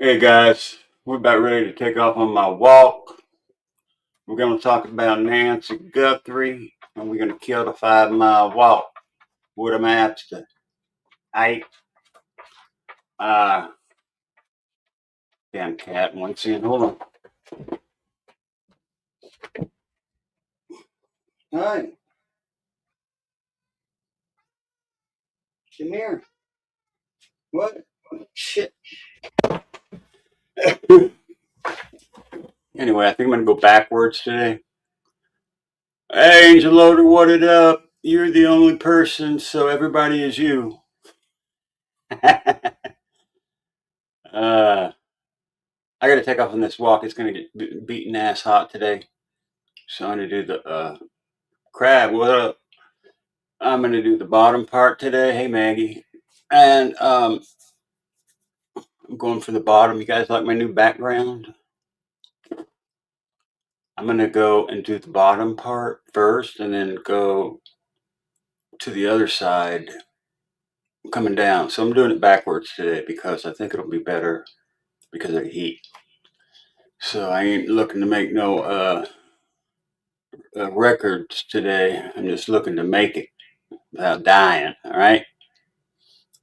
Hey guys, we're about ready to take off on my walk. We're going to talk about Nancy GUthrie, and we're going to kill the 5 mile walk with a master. Aight. Uh, damn cat wants in. Hold on. Hey, come here. What? Shit. Anyway, I think I'm going to go backwards today. Hey, Angel Loader, what it up? You're the only person, so everybody is you. I got to take off on this walk. It's going to get beaten ass hot today. So I'm going to do the crab. What up? I'm going to do the bottom part today. Hey, Maggie. And I'm going for the bottom. You guys like my new background? I'm going to go and do the bottom part first and then go to the other side coming down. So I'm doing it backwards today because I think it'll be better because of the heat. So I ain't looking to make no records today. I'm just looking to make it without dying. All right.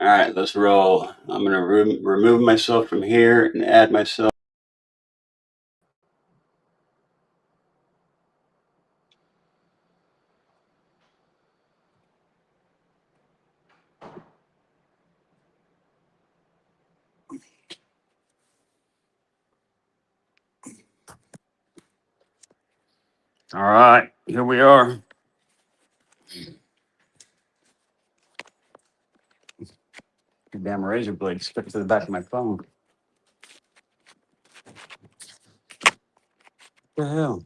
All right, let's roll. I'm going to remove myself from here and add myself. All right, here we are. The damn razor blade stuck to the back of my phone. What the hell?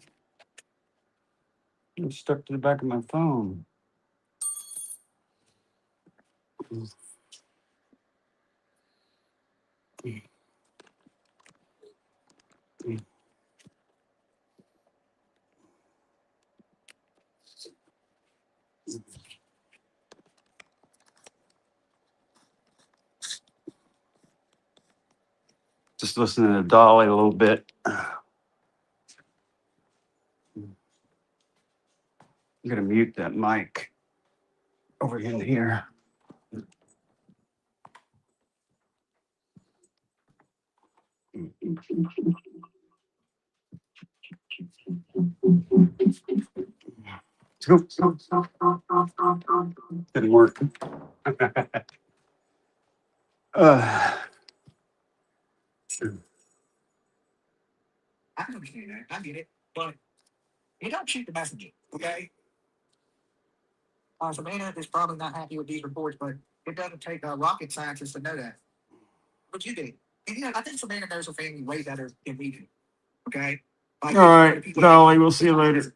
It's stuck to the back of my phone. Just listening to Dolly a little bit. I'm gonna mute that mic over in here. Didn't work. uh, I can understand that. I get it. But you don't shoot the messenger, okay? Savannah is probably not happy with these reports, but it doesn't take rocket scientists to know that. But you did. And I think Savannah knows her family way better than we do, okay? All right, Dolly, we'll see you later.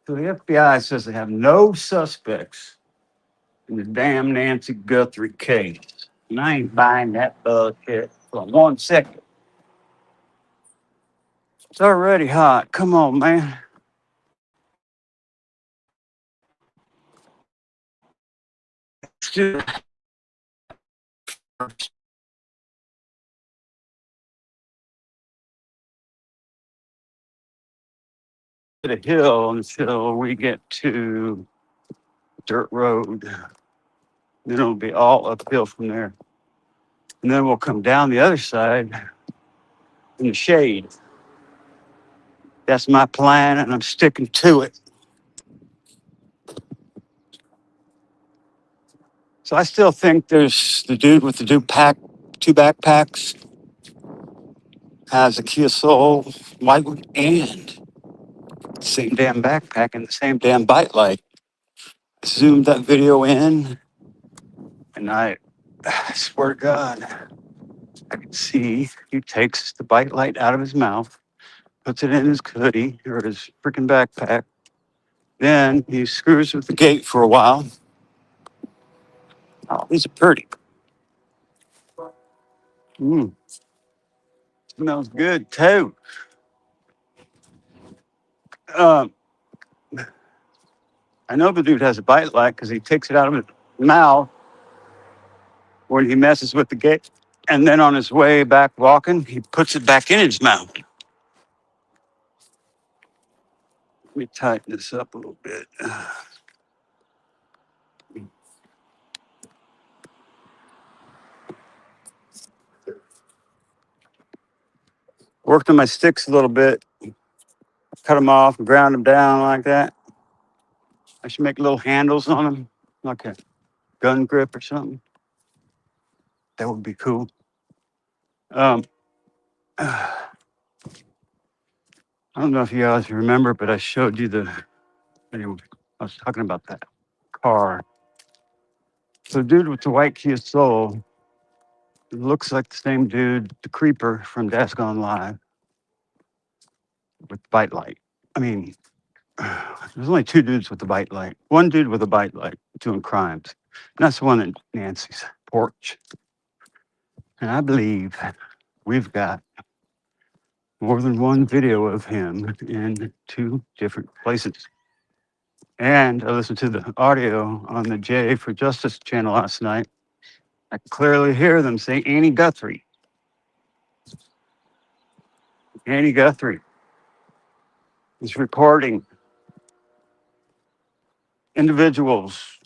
So the FBI says they have no suspects in the damn Nancy GUthrie case. And I ain't buying that bullshit for 1 second. It's already hot. Come on, man. To the hill until we get to dirt road. Then it'll be all uphill from there. And then we'll come down the other side in the shade. That's my plan, and I'm sticking to it. So I still think there's the dude with the two backpacks has a Kia Soul white one and the same damn backpack and the same damn bite light. I zoomed that video in, and I swear to God, I can see he takes the bite light out of his mouth, puts it in his hoodie or his freaking backpack. Then he screws with the gate for a while. Oh, these are pretty. Smells good too. Um, I know the dude has a bite light because he takes it out of his mouth when he messes with the gate. And then on his way back walking, he puts it back in his mouth. Let me tighten this up a little bit. Worked on my sticks a little bit, cut them off and ground them down like that. I should make little handles on them, like a gun grip or something. That would be cool. I don't know if you guys remember, but I showed you anyway, I was talking about that car. So the dude with the white Kia Soul looks like the same dude, the creeper from Dash Gone Live with the bite light. I mean, there's only two dudes with the bite light. One dude with a bite light doing crimes. And that's the one at Nancy's porch. And I believe we've got more than one video of him in two different places. And I listened to the audio on the J for Justice channel last night. I could clearly hear them say Annie Guthrie. Annie Guthrie is reporting individuals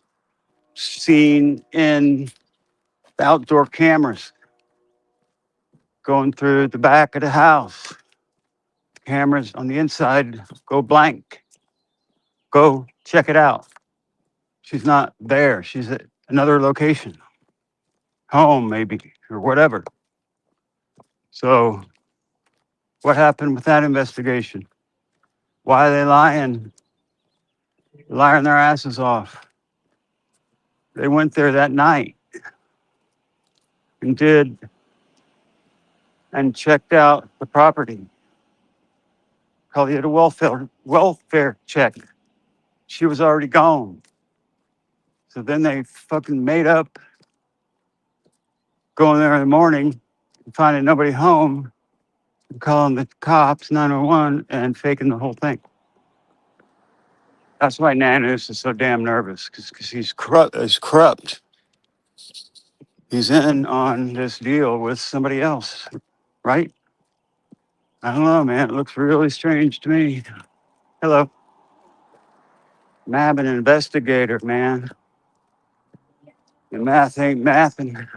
seen in outdoor cameras going through the back of the house. Cameras on the inside go blank. Go check it out. She's not there. She's at another location, home maybe, or whatever. So, what happened with that investigation? Why are they lying? Lying their asses off. They went there that night and checked out the property. Called it a welfare check. She was already gone. So then they fucking made up going there in the morning and finding nobody home and calling the cops, 911, and faking the whole thing. That's why Nanus is so damn nervous, because he's corrupt. He's in on this deal with somebody else, right? I don't know, man. It looks really strange to me. Hello. MAB, an investigator, man. The math ain't mathing.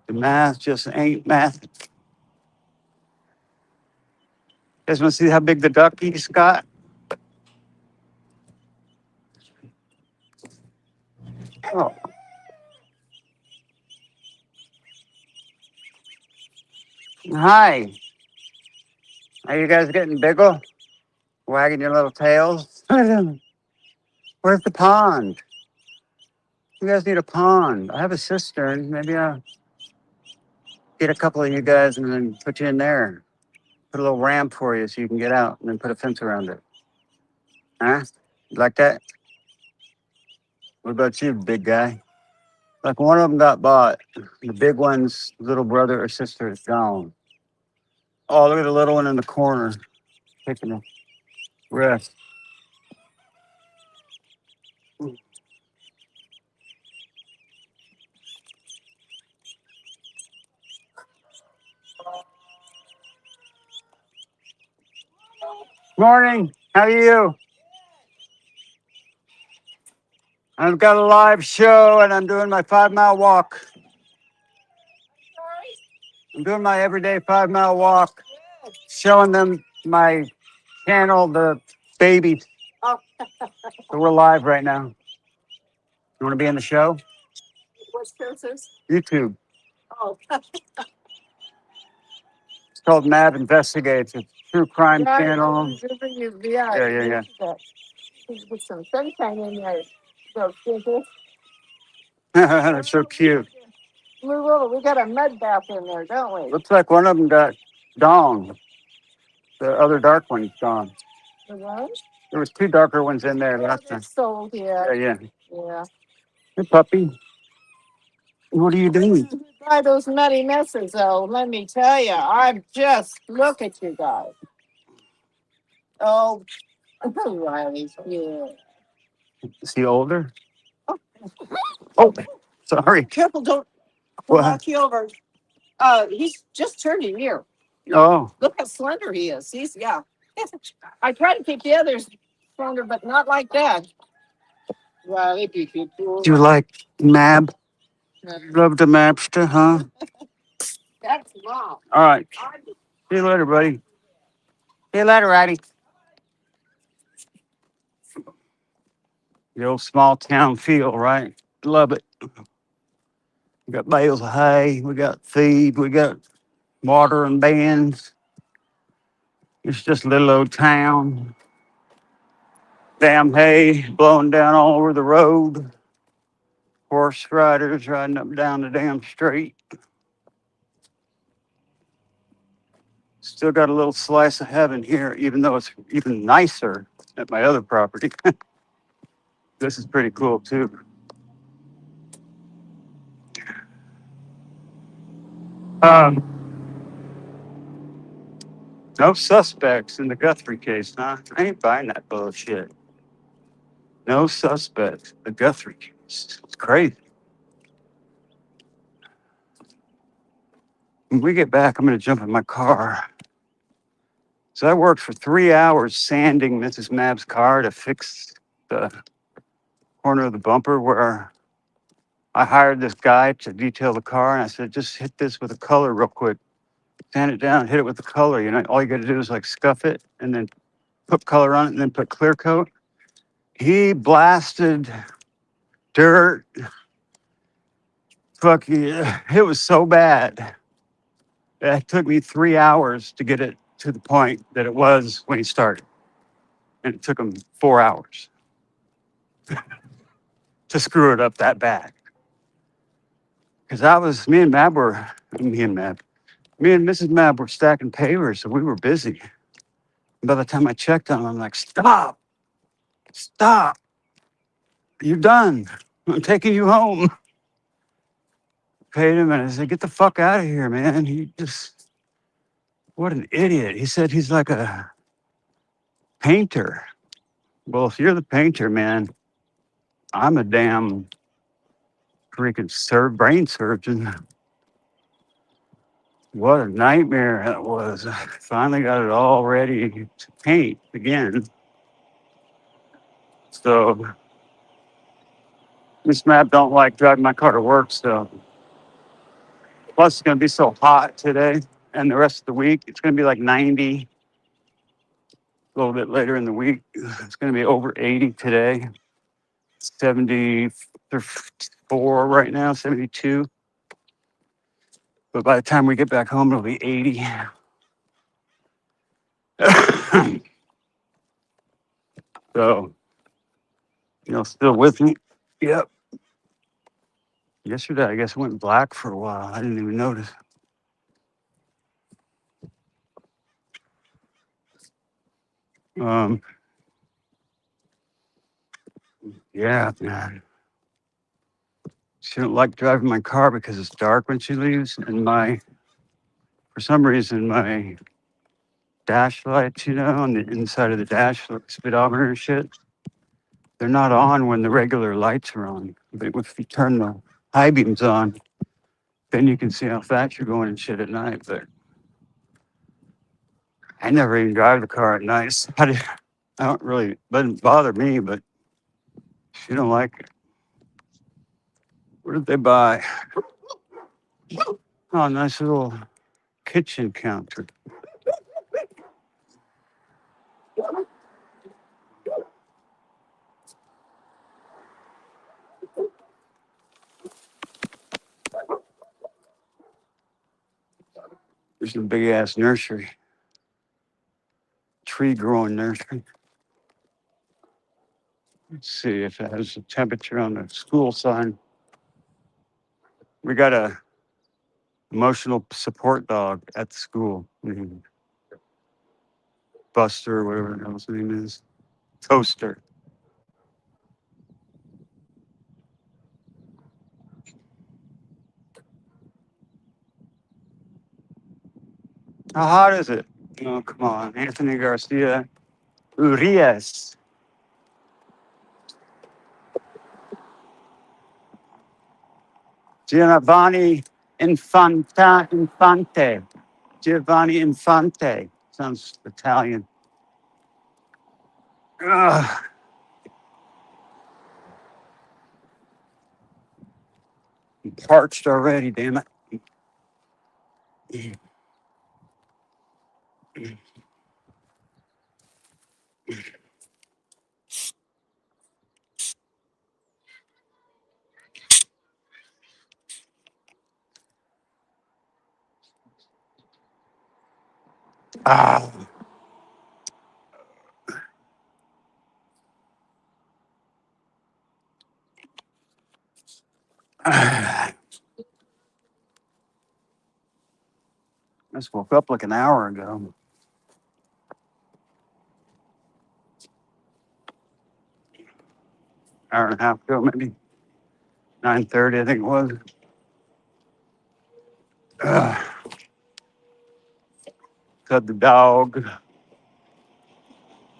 The math just ain't math. You guys want to see how big the ducky's got? Oh, hi. Are you guys getting bigger? Wagging your little tails? Where's the pond? You guys need a pond. I have a cistern. Maybe I'll get a couple of you guys and then put you in there. Put a little ramp for you so you can get out and then put a fence around it. Huh? You like that? What about you, big guy? Like one of them got bought. The big one's little brother or sister is gone. Oh, look at the little one in the corner taking a rest. Morning. How are you? I've got a live show and I'm doing my 5 mile walk. I'm doing my everyday 5 mile walk, showing them my channel, the baby. So we're live right now. You want to be in the show? What show is this? YouTube. Oh. It's called MAB Investigates. It's a true crime channel. Yeah. With some sunshine in there. They're so cute. We got a mud bath in there, don't we? Looks like one of them got gone. The other dark one's gone. The what? There was two darker ones in there last time. Sold, yeah. Yeah. Hey, puppy. What are you doing? By those nutty messes, though, let me tell you, I'm just look at you guys. Oh, Riley's, yeah. Is he older? Oh, sorry. Careful, don't What? knock you over. He's just turned a year. Oh, Look how slender he is. Yeah. I try to keep the others slender, but not like that. do you like MAB? Love the Mapster, huh? That's wrong. All right. See you later, buddy. See you later, Ratty. The old small town feel, right? Love it. We got bales of hay, we got feed, we got water and bands. It's just a little old town. Damn hay blowing down all over the road. Horse riders riding up and down the damn street. Still got a little slice of heaven here, even though it's even nicer at my other property. This is pretty cool too. Um, no suspects in the Guthrie case, huh? I ain't buying that bullshit. No suspects. The Guthrie case. It's crazy. When we get back, I'm going to jump in my car. So I worked for 3 hours sanding Mrs. Mab's car to fix the corner of the bumper where I hired this guy to detail the car. And I said, just hit this with a color real quick. Sand it down, hit it with the color. You know, all you got to do is like scuff it and then put color on it and then put clear coat. He blasted dirt. Fucking, it was so bad. It took me 3 hours to get it to the point that it was when he started. And it took him 4 hours to screw it up that bad. Because me and Mrs. Mab were stacking pavers, so we were busy. And by the time I checked on him, I'm like, stop, you're done. I'm taking you home. Paid him and I said, get the fuck out of here, man. What an idiot. He said he's like a painter. Well, if you're the painter, man, I'm a damn freaking brain surgeon. What a nightmare that was. I finally got it all ready to paint again. So Miss Map don't like driving my car to work. So plus it's gonna be so hot today and the rest of the week. It's gonna be like 90. A little bit later in the week, it's gonna be over 80 today. 74 right now, 72. But by the time we get back home, it'll be 80. So, still with me? Yep. Yesterday, I guess it went black for a while. I didn't even notice. Um, yeah, man. She don't like driving my car because it's dark when she leaves, and for some reason, my dash lights, on the inside of the dash, like speedometer and shit, they're not on when the regular lights are on. But if you turn the high beams on, then you can see how fast you're going and shit at night. But I never even drive the car at night. I don't really, doesn't bother me, but she don't like it. What did they buy? Oh, nice little kitchen counter. There's a big ass nursery, tree growing nursery. Let's see if it has a temperature on the school sign. We got a emotional support dog at the school. Buster, whatever the hell's name is. Toaster. How hot is it? Oh, come on. Anthony Garcia Urias. Giovanni Infante. Giovanni Infante. Sounds Italian. Ugh. I'm parched already, damn it. Ah. I just woke up like an hour ago. Hour and a half ago, maybe. 9:30, I think it was. Ugh. Fed the dog.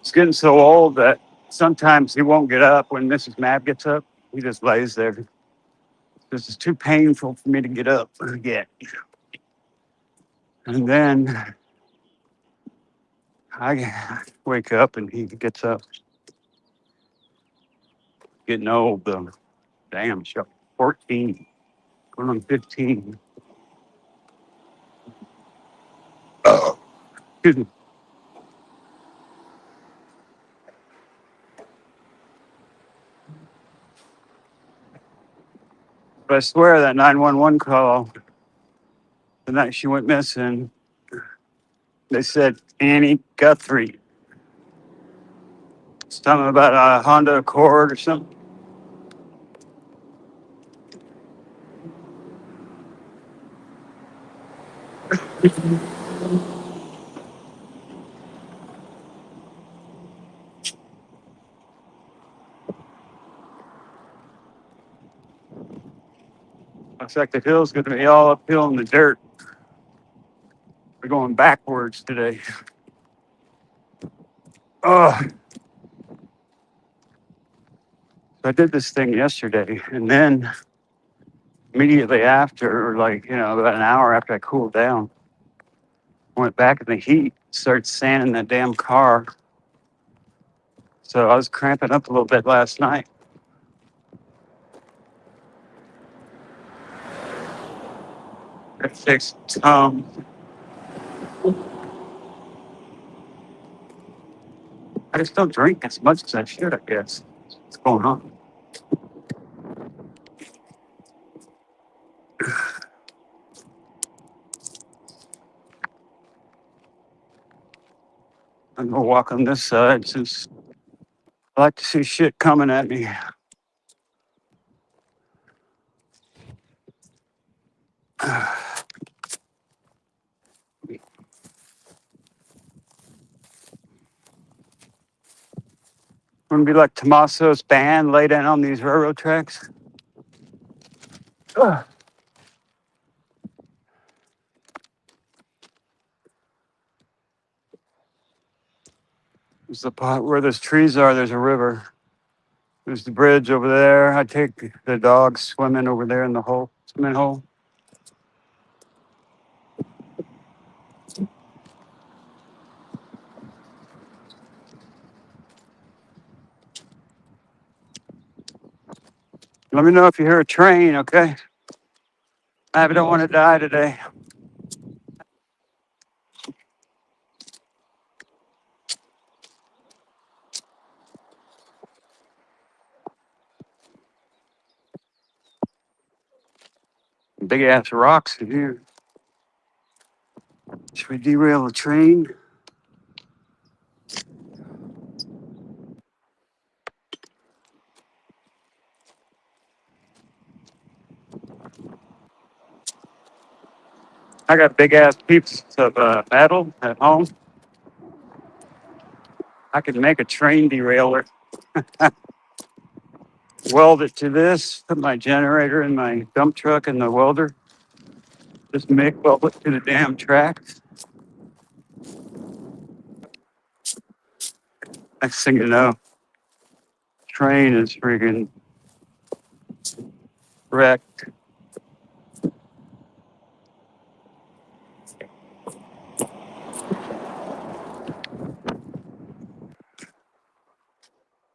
It's getting so old that sometimes he won't get up when Mrs. MAB gets up. He just lays there. This is too painful for me to get up yet. And then I wake up and he gets up. Getting old though. Damn, shut 14. Going on 15. Oh, excuse me. But I swear that 911 call, the night she went missing, they said Annie GUthrie. Something about a Honda Accord or something. Looks like the hill's going to be all uphill in the dirt. We're going backwards today. Oh, I did this thing yesterday, and then immediately after, or like, about an hour after I cooled down, I went back in the heat, started sanding that damn car. So I was cramping up a little bit last night. I fixed I just don't drink as much as I should, I guess. What's going on? I'm gonna walk on this side since I like to see shit coming at me. I'm gonna be like Tommaso's band laid in on these railroad tracks. Ugh. There's the pot where those trees are, there's a river. There's the bridge over there. I take the dogs swimming over there in the hole, swimming hole. Let me know if you hear a train, okay? I don't want to die today. Big ass rocks in here. Should we derail the train? I got big ass pieces of metal at home. I could make a train derailleur, weld it to this, put my generator in my dump truck in the welder, just weld it to the damn tracks. Next thing you know, train is freaking wrecked.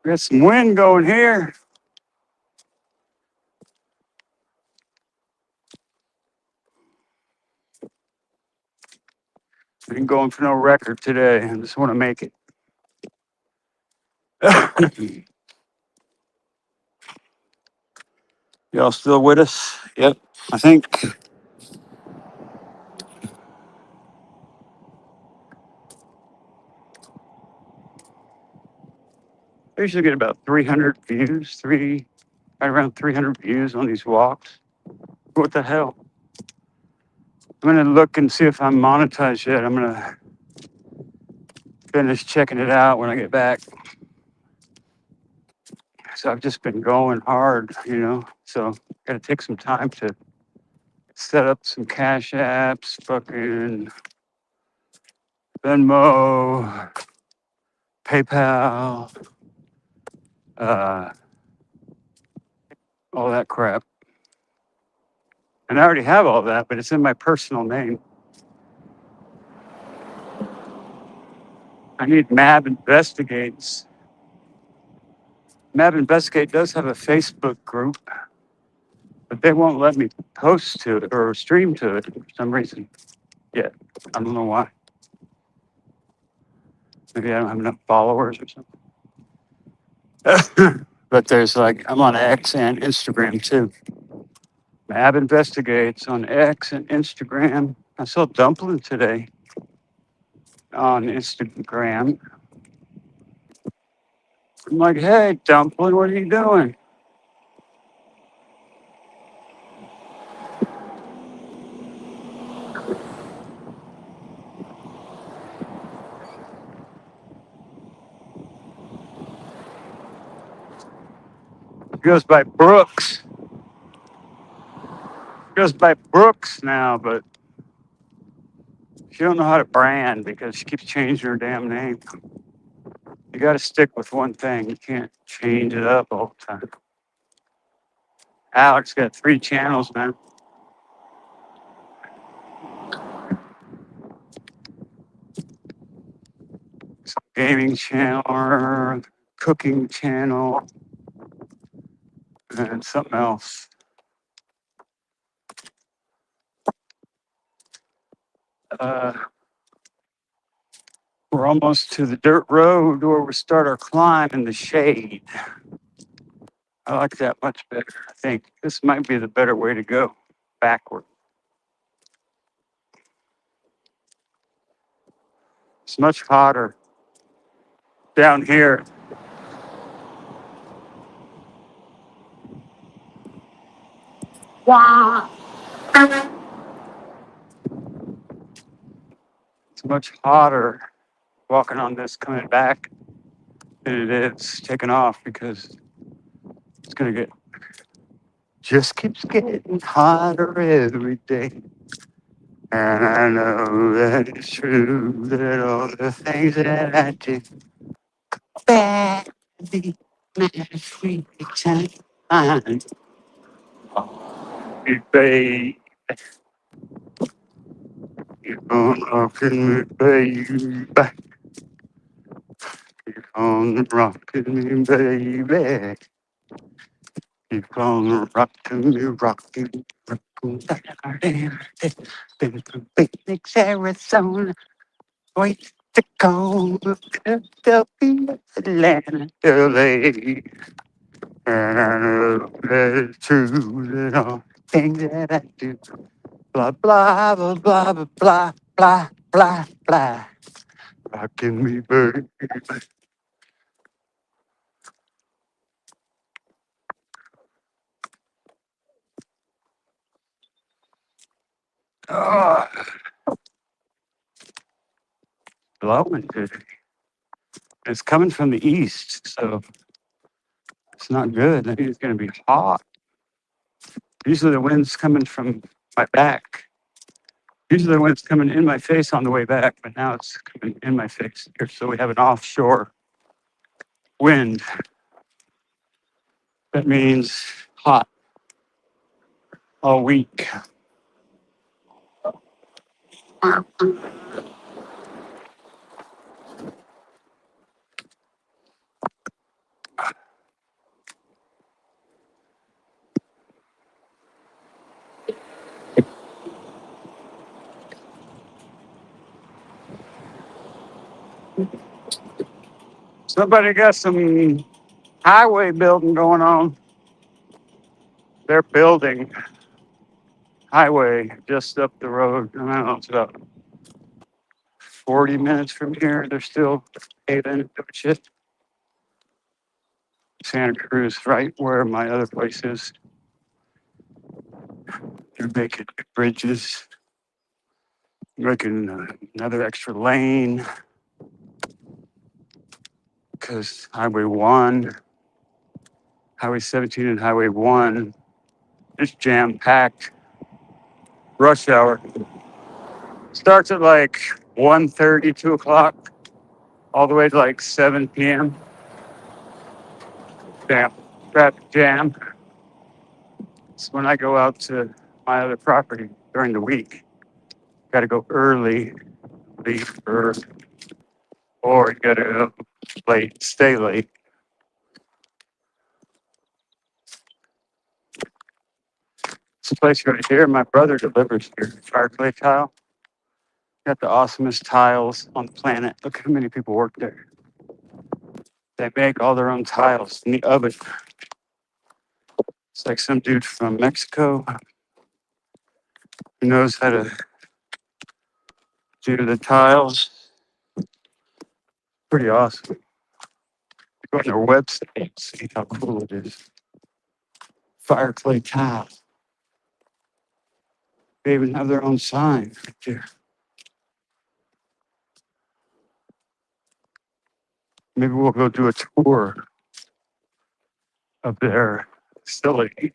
Got some wind going here. I ain't going for no record today. I just want to make it. Y'all still with us? Yep. I think I usually get about 300 views, right around 300 views on these walks. What the hell? I'm gonna look and see if I'm monetized yet. I'm gonna finish checking it out when I get back. So I've just been going hard, So gotta take some time to set up some cash apps, fucking Venmo, PayPal, uh, all that crap. And I already have all that, but it's in my personal name. I need MAB Investigates. MAB Investigate does have a Facebook group, but they won't let me post to it or stream to it for some reason yet. I don't know why. Maybe I don't have enough followers or something. But there's I'm on X and Instagram too. MAB Investigates on X and Instagram. I saw Dumpling today on Instagram. I'm like, hey, Dumpling, what are you doing? He goes by Brooks. He goes by Brooks now, but she don't know how to brand because she keeps changing her damn name. You got to stick with one thing. You can't change it up all the time. Alex got 3 channels now. Gaming channel, cooking channel, and something else. Uh, we're almost to the dirt road where we start our climb in the shade. I like that much better. I think this might be the better way to go, backward. It's much hotter down here. It's much hotter walking on this coming back than it is taking off because it's going to get just keeps getting hotter every day. And I know that it's true that all the things that I do badly, my sweet time. You babe, you're rocking me, baby. You're on rocking me, baby. Keep on rocking me, rocking, rocking. Been to picnics, Arizona, wait to go to Philadelphia, Atlanta, LA. And I know that it's true that all things that I do, blah, blah, blah, blah, blah, blah, blah, blah, blah. Rocking me, baby. Oh, blowing today. It's coming from the east, so it's not good. I think it's going to be hot. Usually the wind's coming from my back. Usually the wind's coming in my face on the way back, but now it's coming in my face here. So we have an offshore wind. That means hot all week. Somebody got some highway building going on. They're building highway just up the road. I don't know, it's about 40 minutes from here. They're still paving shit. Santa Cruz, right where my other place is. They're making bridges, making another extra lane because Highway 1, Highway 17, and Highway 1 is jam packed. Rush hour starts at like 1:30, 2 o'clock, all the way to like 7 p.m. Damn, traffic jam. So when I go out to my other property during the week, got to go early, leave early, or you got to go late, stay late. This place right here, my brother delivers here. Fire clay tile. Got the awesomest tiles on the planet. Look how many people work there. They make all their own tiles in the oven. It's like some dude from Mexico who knows how to do the tiles. Pretty awesome. Go on their website and see how cool it is. Fire clay tiles. They even have their own sign right there. Maybe we'll go do a tour of their facility.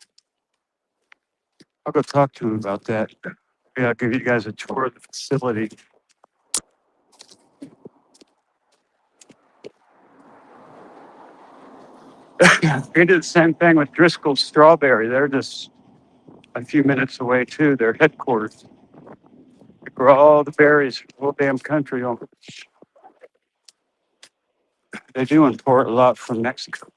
I'll go talk to him about that. Yeah, I'll give you guys a tour of the facility. We did the same thing with Driscoll's Strawberry. They're just a few minutes away too. Their headquarters. They grow all the berries from the whole damn country. They do import a lot from Mexico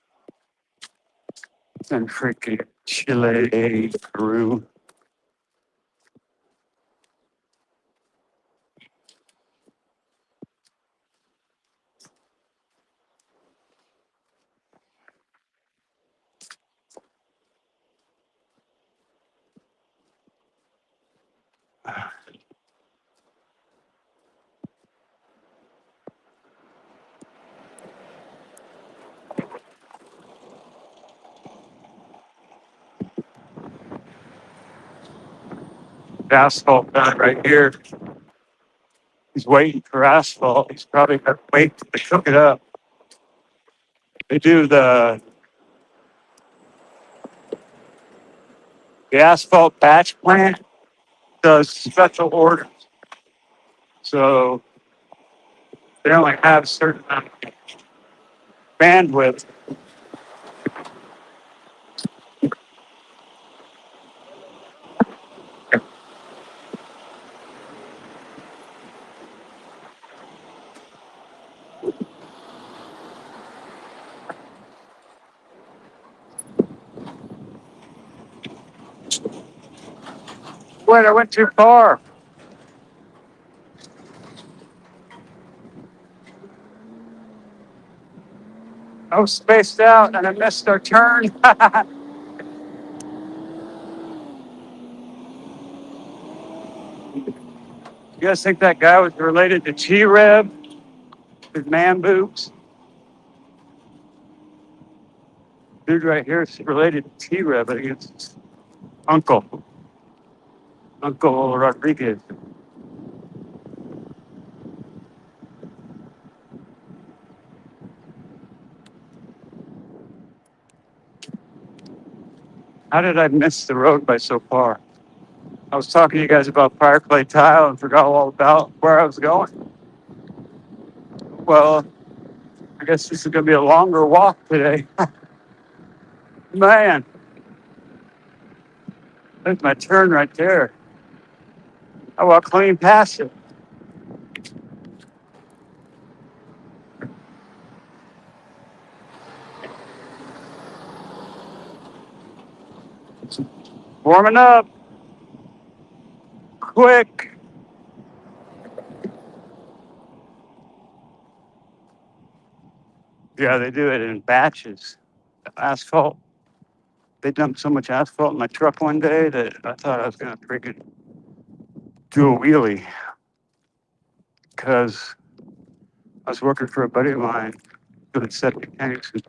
and freaking Chile, Peru. The asphalt guy right here. He's waiting for asphalt. He's probably got to wait to cook it up. They do the asphalt batch plant does special orders. So they only have a certain amount of bandwidth. Wait, I went too far. I was spaced out and I missed our turn. You guys think that guy was related to G-Reb with man boobs? Dude right here is related to T-Reb. I think it's his uncle, Uncle Rodriguez. How did I miss the road by so far? I was talking to you guys about fire clay tile and forgot all about where I was going. Well, I guess this is going to be a longer walk today. Man, there's my turn right there. I walk clean past it. Warming up quick. Yeah, they do it in batches. Asphalt. They dumped so much asphalt in my truck one day that I thought I was gonna freaking do a wheelie because I was working for a buddy of mine doing septic tanks. And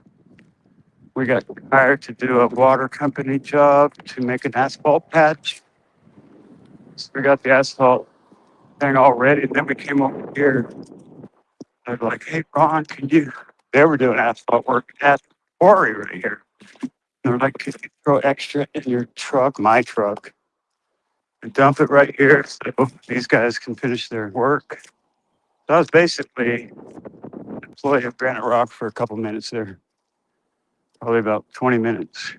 we got hired to do a water company job to make an asphalt patch. So we got the asphalt thing all ready. And then we came over here. They're like, hey, Ron, can you? They were doing asphalt work at the quarry right here. They're like, can you throw extra in your truck, my truck, and dump it right here so these guys can finish their work? So I was basically an employee of Granite Rock for a couple minutes there, probably about 20 minutes.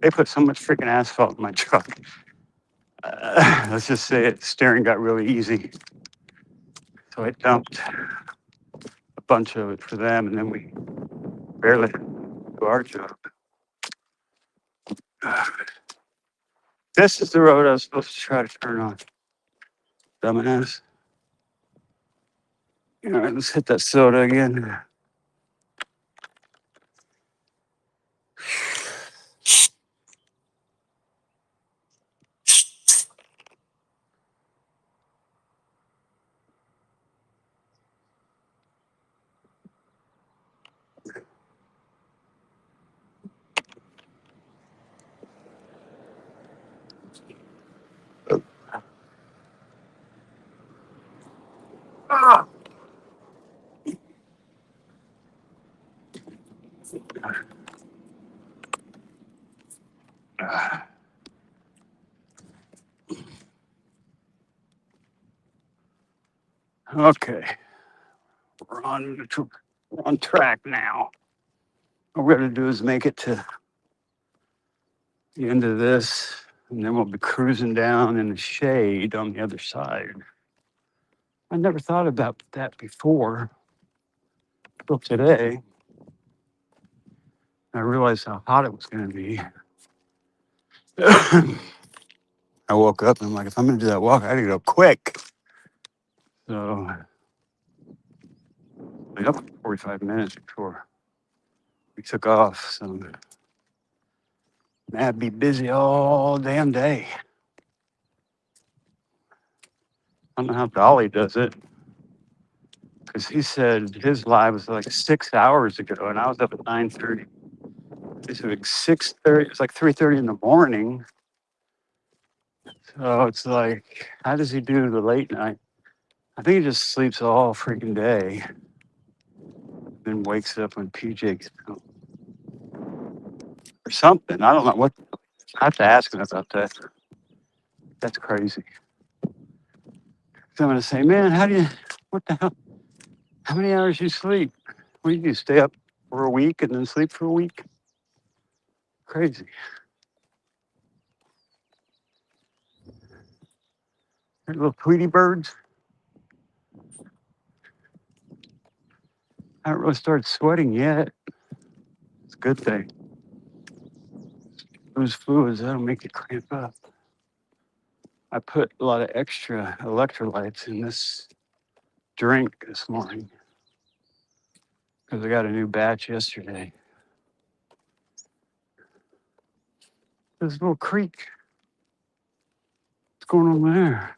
They put so much freaking asphalt in my truck. Let's just say it, steering got really easy. So I dumped a bunch of it for them, and then we barely do our job. This is the road I was supposed to try to turn on. Dumbass. All right, let's hit that soda again. Ah! Okay, we're on track now. All we're gonna do is make it to the end of this, and then we'll be cruising down in the shade on the other side. I never thought about that before. Till today, I realized how hot it was gonna be. I woke up and I'm like, if I'm gonna do that walk, I gotta go quick. So I got 45 minutes before we took off. So I'd be busy all damn day. I don't know how Dolly does it. Because he said his live was like 6 hours ago and I was up at 9:30. It's like 6:30, it's like 3:30 in the morning. So it's like, how does he do the late night? I think he just sleeps all freaking day, then wakes up when PJ gets home or something. I don't know what. I have to ask him about that. That's crazy. So I'm gonna say, man, what the hell? How many hours you sleep? What do you do? Stay up for a week and then sleep for a week? Crazy. They're little Tweety birds. I haven't really started sweating yet. It's a good thing. Those fluids, that'll make you cramp up. I put a lot of extra electrolytes in this drink this morning because I got a new batch yesterday. This little creek. What's going on there?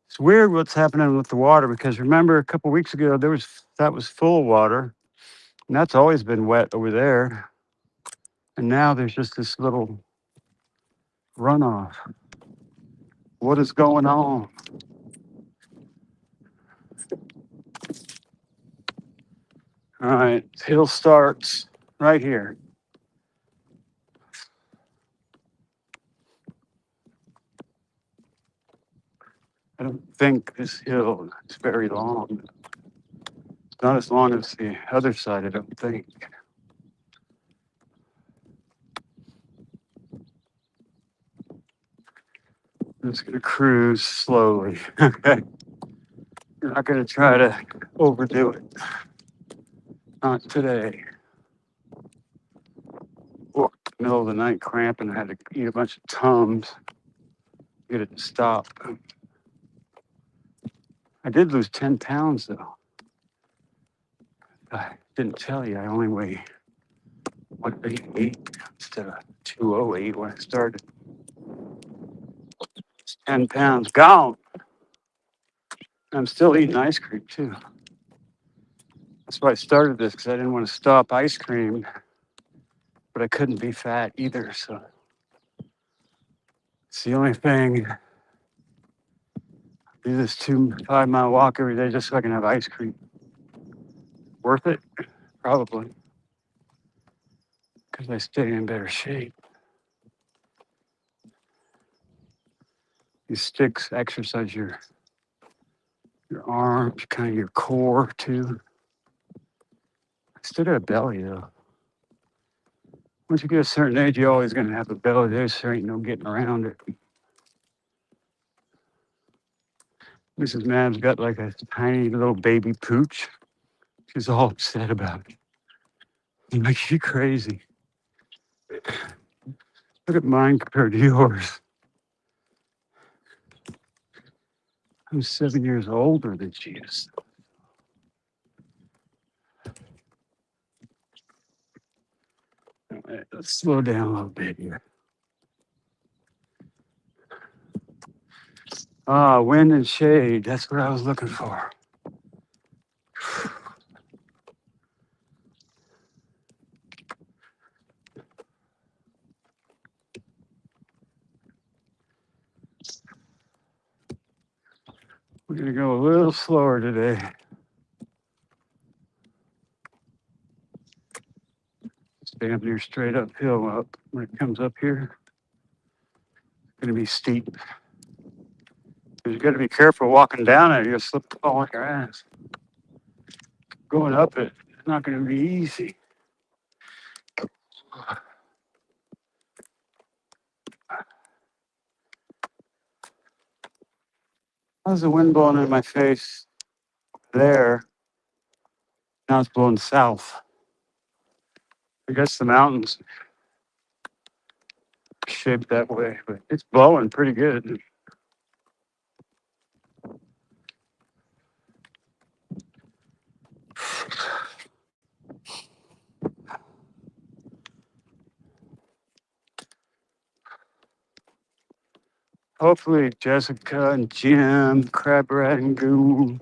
It's weird what's happening with the water because remember a couple weeks ago that was full of water and that's always been wet over there. And now there's just this little runoff. What is going on? All right, hill starts right here. I don't think this hill is very long. It's not as long as the other side, I don't think. I'm just gonna cruise slowly. Okay. You're not gonna try to overdo it. Not today. Woke up in the middle of the night cramping. I had to eat a bunch of Tums, get it to stop. I did lose 10 pounds though. I didn't tell you, I only weigh 188 instead of 208 when I started. It's 10 pounds gone. I'm still eating ice cream too. That's why I started this, because I didn't want to stop ice cream, but I couldn't be fat either. So it's the only thing. Do this 5 mile walk every day just so I can have ice cream. Worth it? Probably. Because I stay in better shape. These sticks exercise your arms, kind of your core too. I still got a belly though. Once you get a certain age, you're always going to have a belly. There ain't no getting around it. Mrs. MAB's got like a tiny little baby pooch. She's all upset about it. I'm like, you crazy. Look at mine compared to yours. I'm 7 years older than she is. All right, let's slow down a little bit here. Ah, wind and shade. That's what I was looking for. We're going to go a little slower today. It's damn near straight uphill up. When it comes up here, it's going to be steep. You got to be careful walking down it. You'll slip and fall on your ass. Going up it, it's not going to be easy. How's the wind blowing in my face there? Now it's blowing south. I guess the mountains are shaped that way, but it's blowing pretty good. Hopefully Jessica and Jim, Crab Rat and Goo,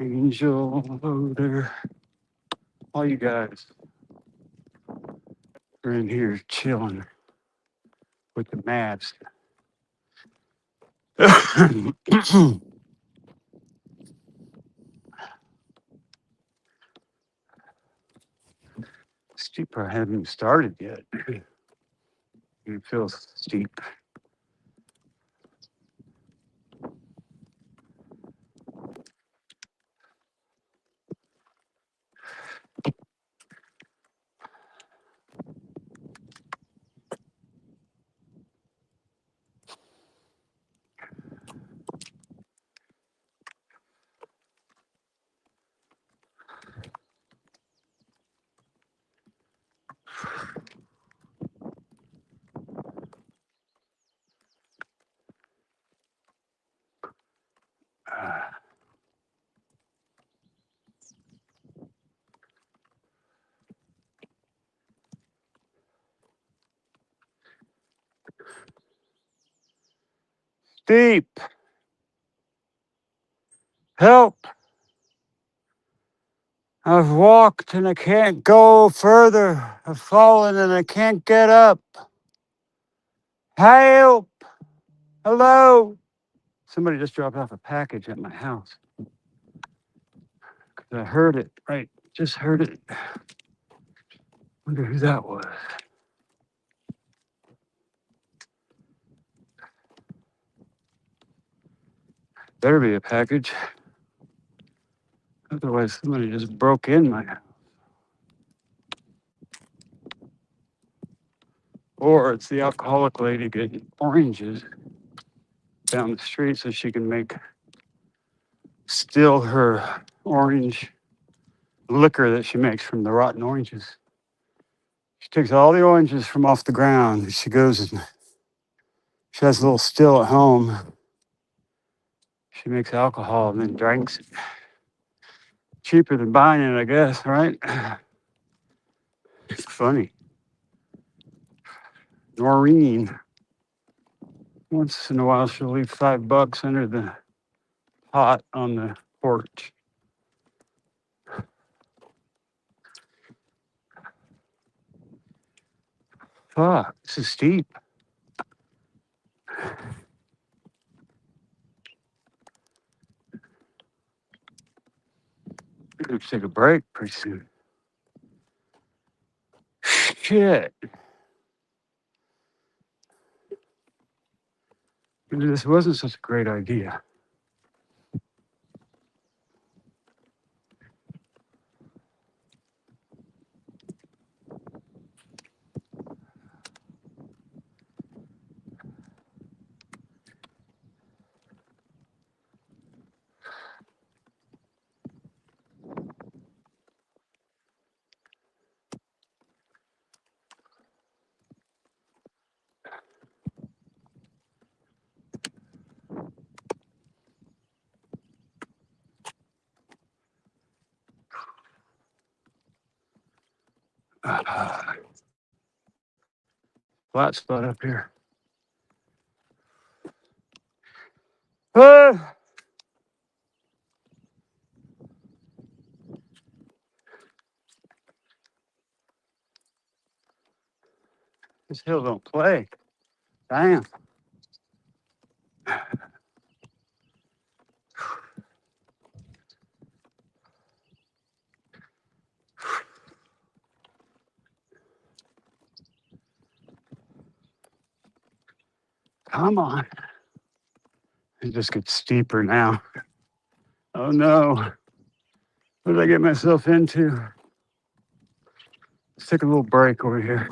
Angel, Loader, all you guys are in here chilling with the maps. Steep I haven't even started yet. It feels steep. Steep. Help. I've walked and I can't go further. I've fallen and I can't get up. Help. Hello. Somebody just dropped off a package at my house. I heard it, right? Just heard it. Wonder who that was. Better be a package. Otherwise, somebody just broke in my house. Or it's the alcoholic lady getting oranges down the street so she can steal her orange liquor that she makes from the rotten oranges. She takes all the oranges from off the ground and she goes and she has a little still at home. She makes alcohol and then drinks it. cheaper than buying it, I guess, right? It's funny. Noreen, once in a while, she'll leave $5 under the pot on the porch. Fuck, this is steep. We're gonna take a break pretty soon. Shit. Maybe this wasn't such a great idea. Flat spot up here. Ah! This hill don't play. Damn. Come on. It just gets steeper now. Oh no. What did I get myself into? Let's take a little break over here.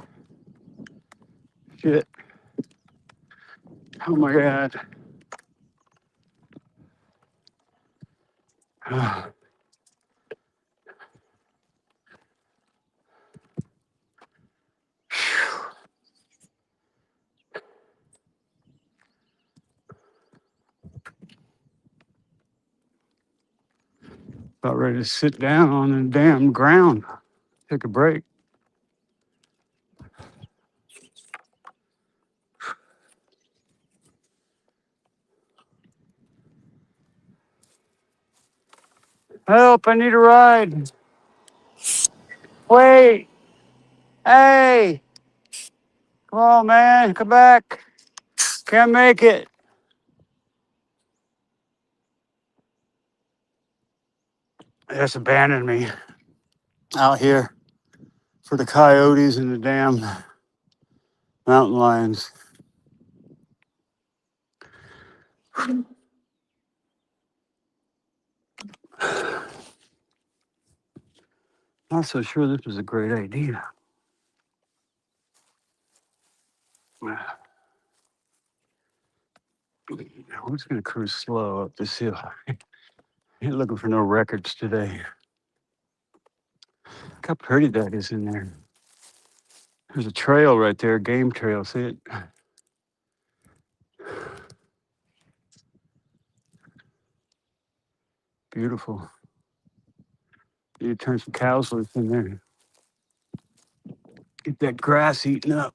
Shit. Oh my God. About ready to sit down on the damn ground. Take a break. Help, I need a ride. Wait. Hey. Come on, man. Come back. Can't make it. They just abandoned me out here for the coyotes and the damn mountain lions. Not so sure this was a great idea. We're just gonna cruise slow up this hill. Ain't looking for no records today. Look how pretty that is in there. There's a trail right there, game trail. See it? Beautiful. Need to turn some cows loose in there. Get that grass eaten up.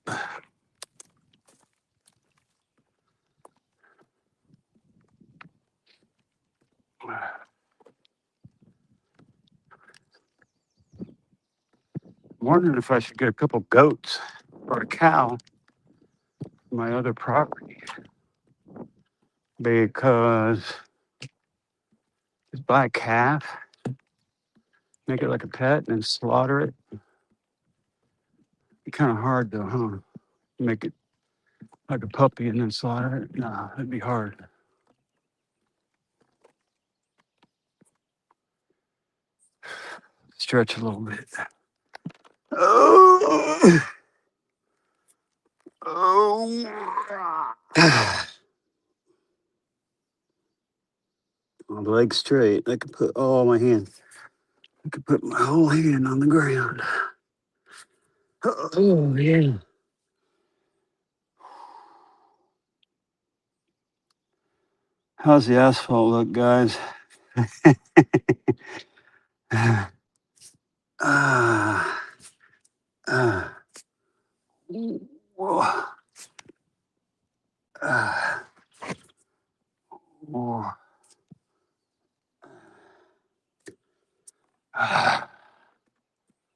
I'm wondering if I should get a couple goats or a cow for my other property. Because just buy a calf, make it like a pet, and then slaughter it. Be kind of hard though, huh? Make it like a puppy and then slaughter it. Nah, that'd be hard. Stretch a little bit. Oh, oh. My leg's straight. I could put my hand. I could put my whole hand on the ground. Oh yeah. How's the asphalt look, guys? Whoa. Whoa.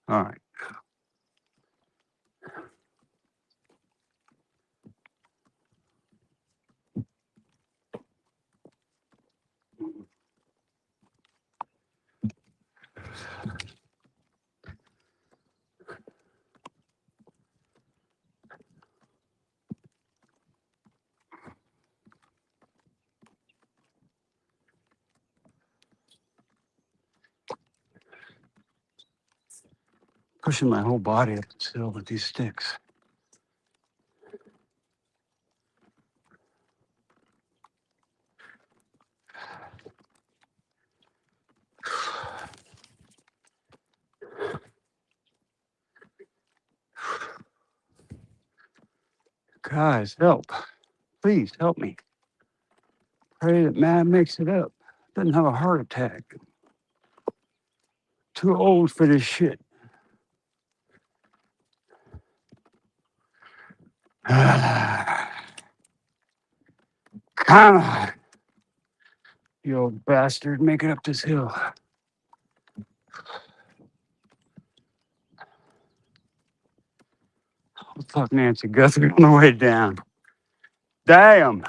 All right. Pushing my whole body up this hill with these sticks. Guys, help. Please help me. Pray that MAB makes it up. Doesn't have a heart attack. Too old for this shit. Come on. You old bastard, make it up this hill. I'll talk Nancy GUthrie on the way down. Damn.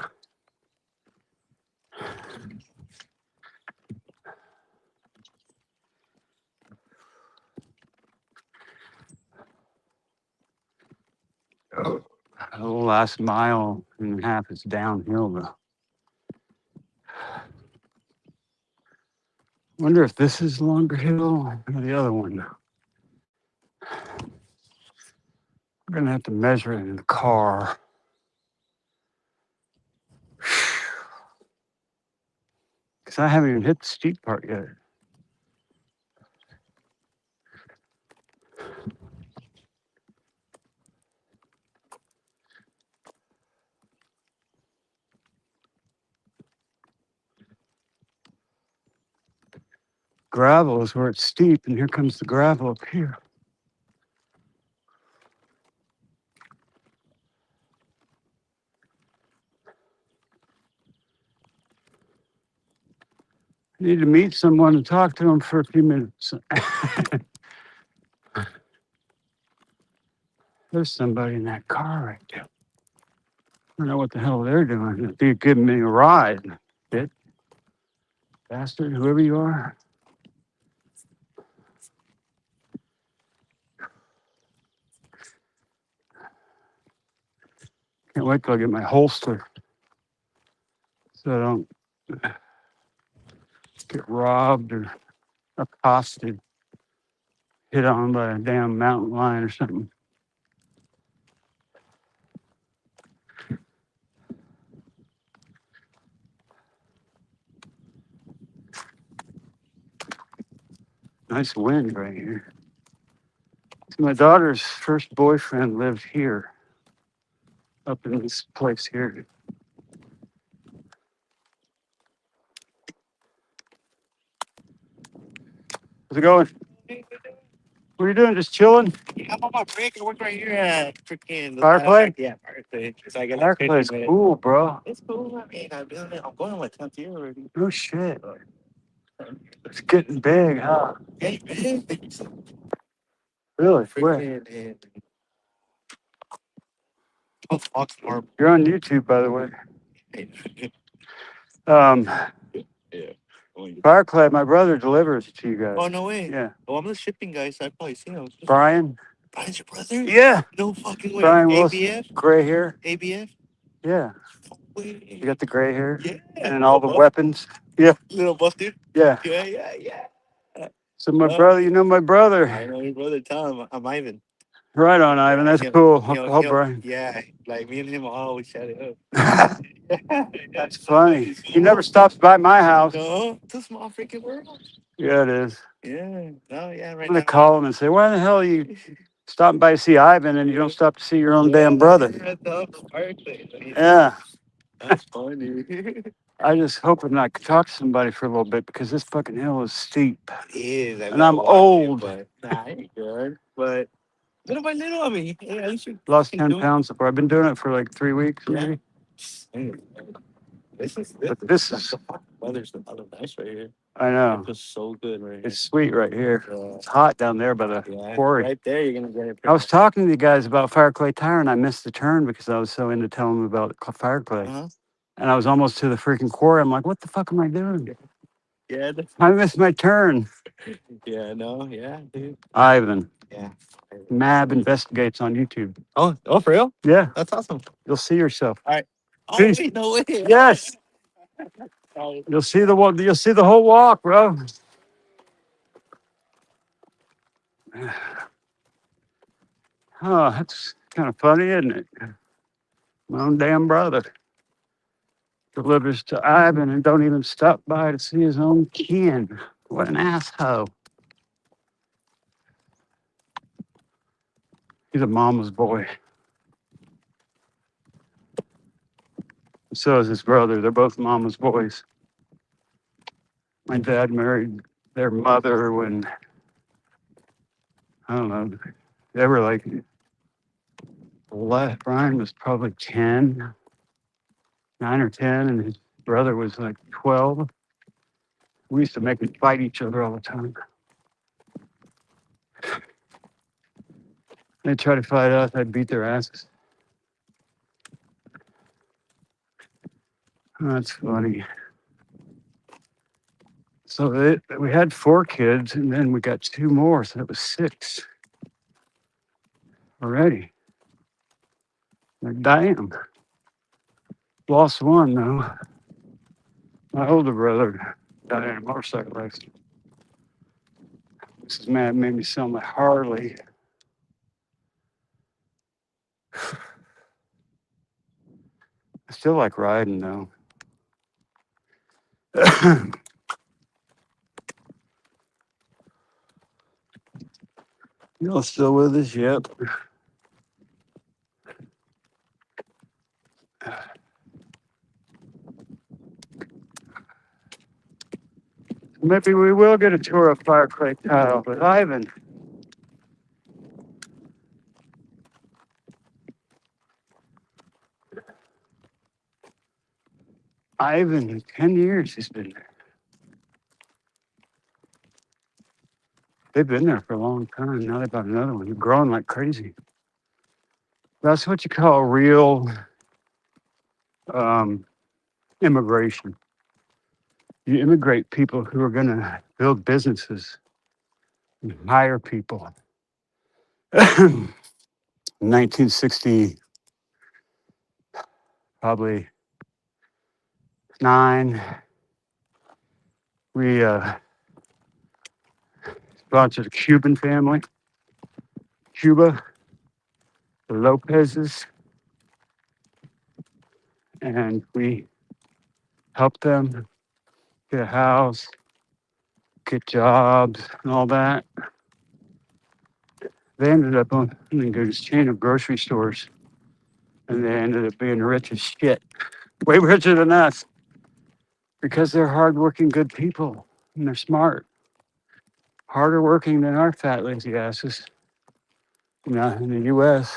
The last mile and a half is downhill, though. Wonder if this is longer hill or the other one. We're gonna have to measure it in the car. Because I haven't even hit the steep part yet. Gravel is where it's steep, and here comes the gravel up here. I need to meet someone and talk to them for a few minutes. There's somebody in that car right there. I don't know what the hell they're doing. If you give me a ride, bitch, bastard, whoever you are. Can't wait till I get my holster so I don't get robbed or accosted, hit on by a damn mountain lion or something. Nice wind right here. So my daughter's first boyfriend lived here, up in this place here. How's it going? What are you doing? Just chilling? Yeah, I'm on my break. I work right here at freaking Fireplay? Yeah, Fireplay. So I get like Fireplay's 50 minutes. cool, bro. It's cool. I mean, I'm going on my 10th year already. No shit. It's getting big, huh? Hey, man. Really? Where? Freaking. Oh, Oxnard. You're on YouTube, by the way. Yeah. Fireclay, my brother delivers to you guys. Oh, no way. Yeah. Oh, I'm the shipping guy, so I probably seen him. Brian? Brian's your brother? Yeah. No fucking way. Brian Wilson. ABF? Gray hair? ABF? Yeah. Wait. You got the gray hair? Yeah. And all the weapons? Yeah. Little buff dude? Yeah. Yeah. So my brother, you know my brother. I know your brother. Tell him I'm Ivan. Right on, Ivan. That's cool. I'll Brian. Yeah, like me and him always chat it up. That's funny. He never stops by my house. No, it's a small freaking world. Yeah, it is. Yeah. No, yeah, right I'm gonna now. call him and say, "Why the hell are you stopping by to see Ivan and you don't stop to see your own damn brother?" At the fireplace. Yeah. That's funny. I just hoping I could talk to somebody for a little bit because this fucking hill is steep. It is. And I'm old. But nah, I ain't good. But little by little, I mean, yeah, at least you Lost keep 10 doing pounds. I've been doing it for like 3 weeks, it. Yeah. maybe. Mm. This is But this like is, the fucking weather's other nice right here. I It know, feels so good right here. it's sweet right here. Yeah. It's hot down there by the Yeah, quarry. right there, you're gonna get it. I was talking to you guys about fire clay tire and I missed the turn because I was so into telling them about fire clay. Uh-huh. And I was almost to the freaking quarry. I'm like, what the fuck am I doing? Yeah, I missed my turn. yeah, no, yeah, dude. Ivan, Yeah. MAB investigates on YouTube. Oh, for real? Yeah, That's awesome. you'll see yourself. All right. Oh, Peace. wait, no way. Yes, Oh, you'll see the walk. You'll see the whole walk, bro. Oh, that's kind of funny, isn't it? My own damn brother delivers to Ivan and don't even stop by to see his own kin. What an asshole. He's a mama's boy. So is his brother. They're both mama's boys. My dad married their mother when, I don't know, they were like, Brian was probably 10, 9 or 10, and his brother was like 12. We used to make them fight each other all the time. They'd try to fight us, I'd beat their asses. Oh, that's funny. So we had 4 kids, and then we got 2 more, so that was 6 already. Like, damn. Lost one, though. My older brother died in a motorcycle accident. This is mad, made me sell my Harley. I still like riding, though. Y'all still with us? Yep. Maybe we will get a tour of Fire Clay Tile, but Ivan, 10 years he's been there. They've been there for a long time. Now they bought another one. They're growing like crazy. That's what you call real immigration. You immigrate people who are going to build businesses and hire people. 1960, probably 9, we sponsored a Cuban family, Cuba, the Lopez's, and we helped them get a house, get jobs, and all that. They ended up owning this chain of grocery stores, and they ended up being rich as shit, way richer than us, because they're hardworking, good people, and they're smart, harder working than our fat lazy asses. In the U.S.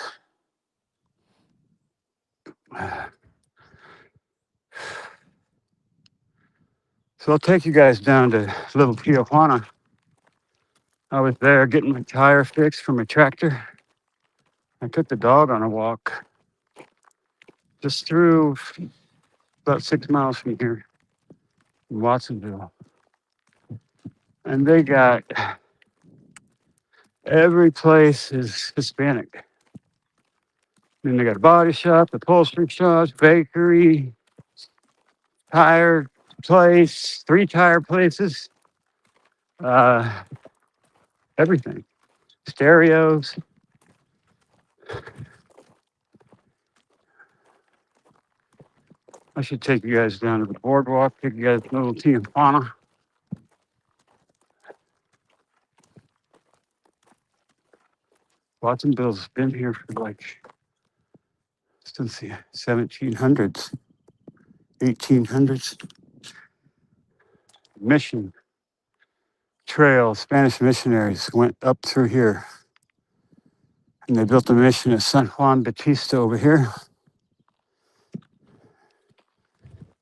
So I'll take you guys down to Little Tijuana. I was there getting my tire fixed for my tractor. I took the dog on a walk just through about 6 miles from here in Watsonville. And they got every place is Hispanic. Then they got a body shop, upholstery shops, bakery, tire place, 3 tire places, everything. Stereos. I should take you guys down to the boardwalk, take you guys to Little Tijuana. Watsonville's been here for like since the 1700s. 1800s. Mission trail, Spanish missionaries went up through here. And they built a mission at San Juan Bautista over here.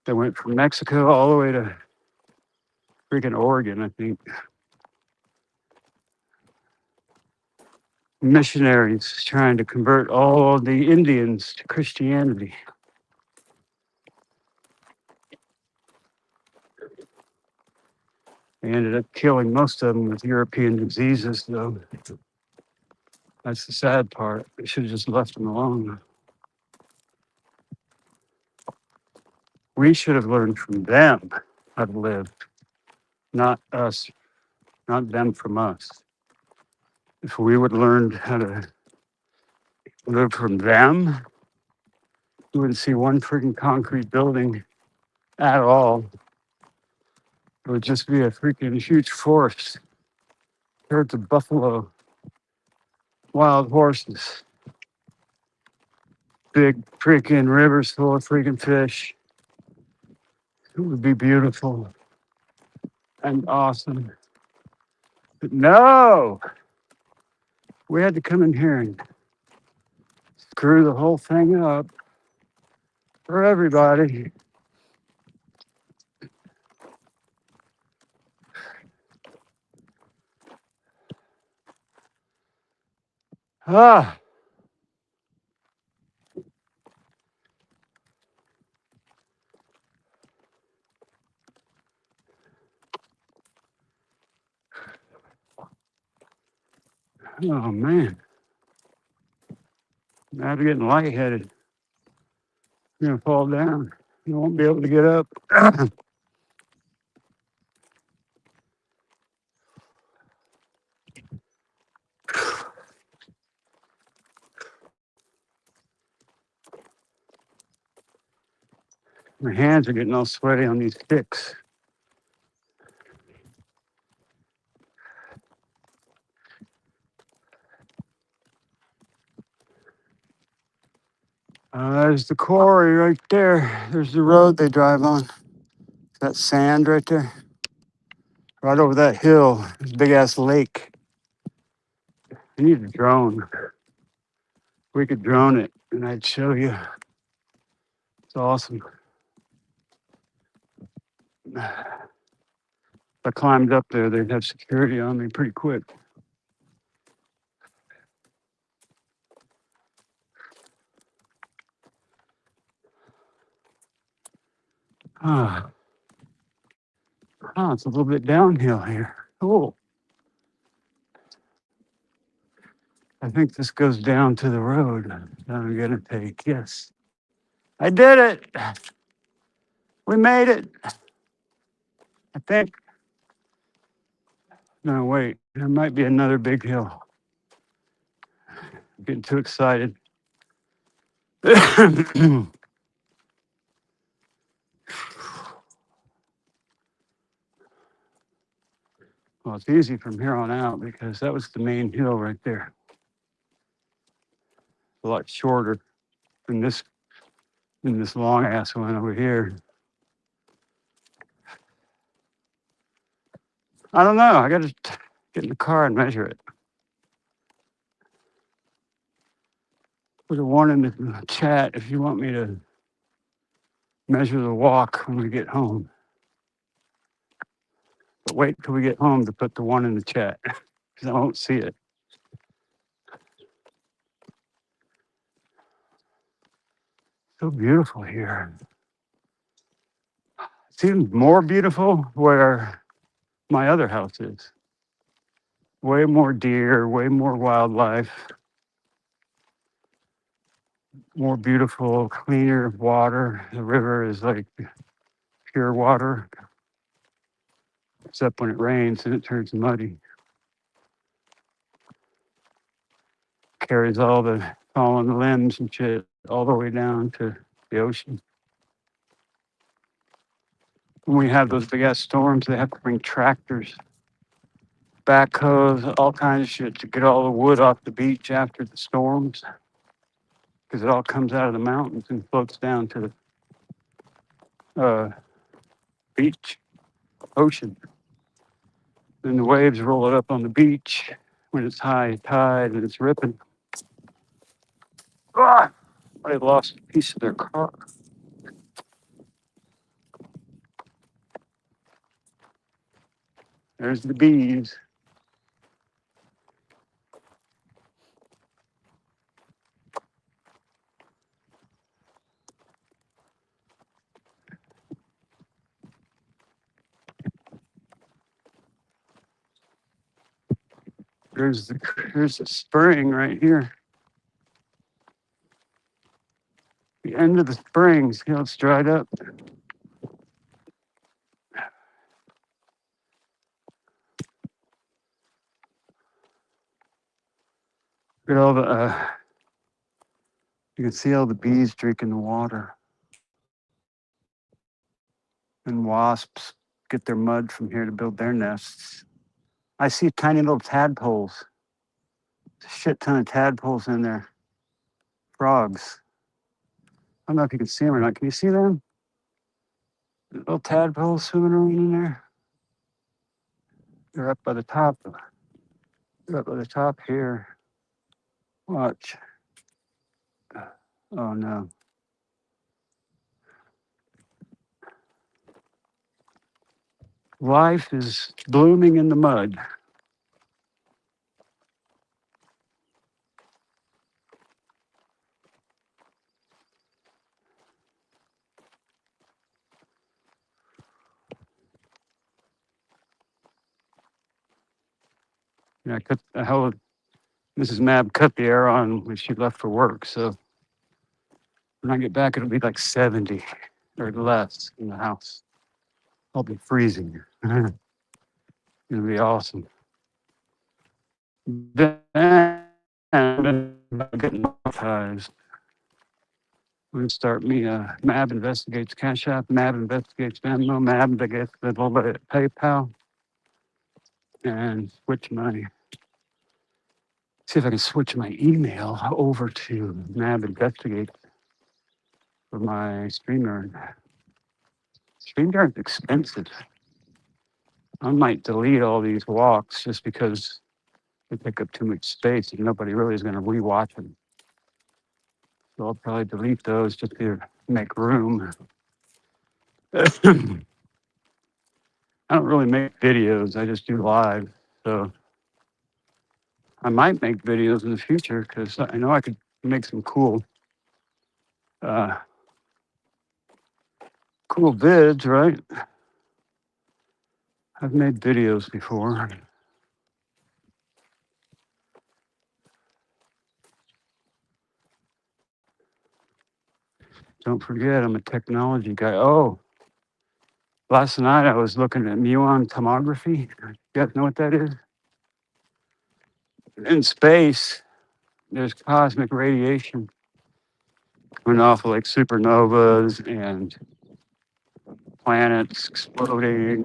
They went from Mexico all the way to freaking Oregon, I think. Missionaries trying to convert all the Indians to Christianity. They ended up killing most of them with European diseases, though. That's the sad part. They should have just left them alone. We should have learned from them how to live, not us, not them from us. If we would have learned how to live from them, you wouldn't see one freaking concrete building at all. It would just be a freaking huge forest. Herds of buffalo, wild horses, big freaking rivers full of freaking fish. It would be beautiful and awesome. But no, we had to come in here and screw the whole thing up for everybody. Ah, oh man, now I'm getting lightheaded. I'm gonna fall down. You won't be able to get up. My hands are getting all sweaty on these sticks. There's the quarry right there. There's the road they drive on. That sand right there. Right over that hill, there's a big ass lake. I need a drone. We could drone it and I'd show you. It's awesome. If I climbed up there, they'd have security on me pretty quick. Ah, it's a little bit downhill here. Oh, I think this goes down to the road that I'm gonna take. Yes, I did it. We made it. I think. No, wait. There might be another big hill. I'm getting too excited. Well, it's easy from here on out because that was the main hill right there. A lot shorter than this long ass one over here. I don't know. I got to get in the car and measure it. Put a one in the chat if you want me to measure the walk when we get home. But wait till we get home to put the one in the chat because I won't see it. So beautiful here. It's even more beautiful where my other house is. Way more deer, way more wildlife, more beautiful, cleaner water. The river is like pure water, except when it rains and it turns muddy. Carries all the fallen limbs and shit all the way down to the ocean. When we have those big ass storms, they have to bring tractors, backhoes, all kinds of shit to get all the wood off the beach after the storms. Because it all comes out of the mountains and floats down to uh, beach, ocean. Then the waves roll it up on the beach when it's high tide and it's ripping. Ah, they lost a piece of their car. There's the bees. There's the spring right here. The end of the spring. See how it's dried up? Look at all the, you can see all the bees drinking the water. And wasps get their mud from here to build their nests. I see tiny little tadpoles. A shit ton of tadpoles in there. Frogs. I don't know if you can see them or not. Can you see them? Little tadpoles swimming around in there. They're up by the top. They're up by the top here. Watch. Oh no. Life is blooming in the mud. Yeah, I held Mrs. MAB cut the air on when she left for work. So when I get back, it'll be like 70 or less in the house. I'll be freezing. It'll be awesome. Then getting monetized. I'm gonna start me MAB investigates Cash App, MAB investigates Venmo, MAB investigates a little bit of PayPal, and see if I can switch my email over to MAB investigate for my StreamYard. StreamYard's expensive. I might delete all these walks just because they take up too much space and nobody really is going to rewatch them. So I'll probably delete those just to make room. I don't really make videos, I just do live. So I might make videos in the future because I know I could make some cool vids, right? I've made videos before. Don't forget, I'm a technology guy. Oh, last night I was looking at muon tomography. You guys know what that is? In space, there's cosmic radiation coming off of like supernovas and planets exploding,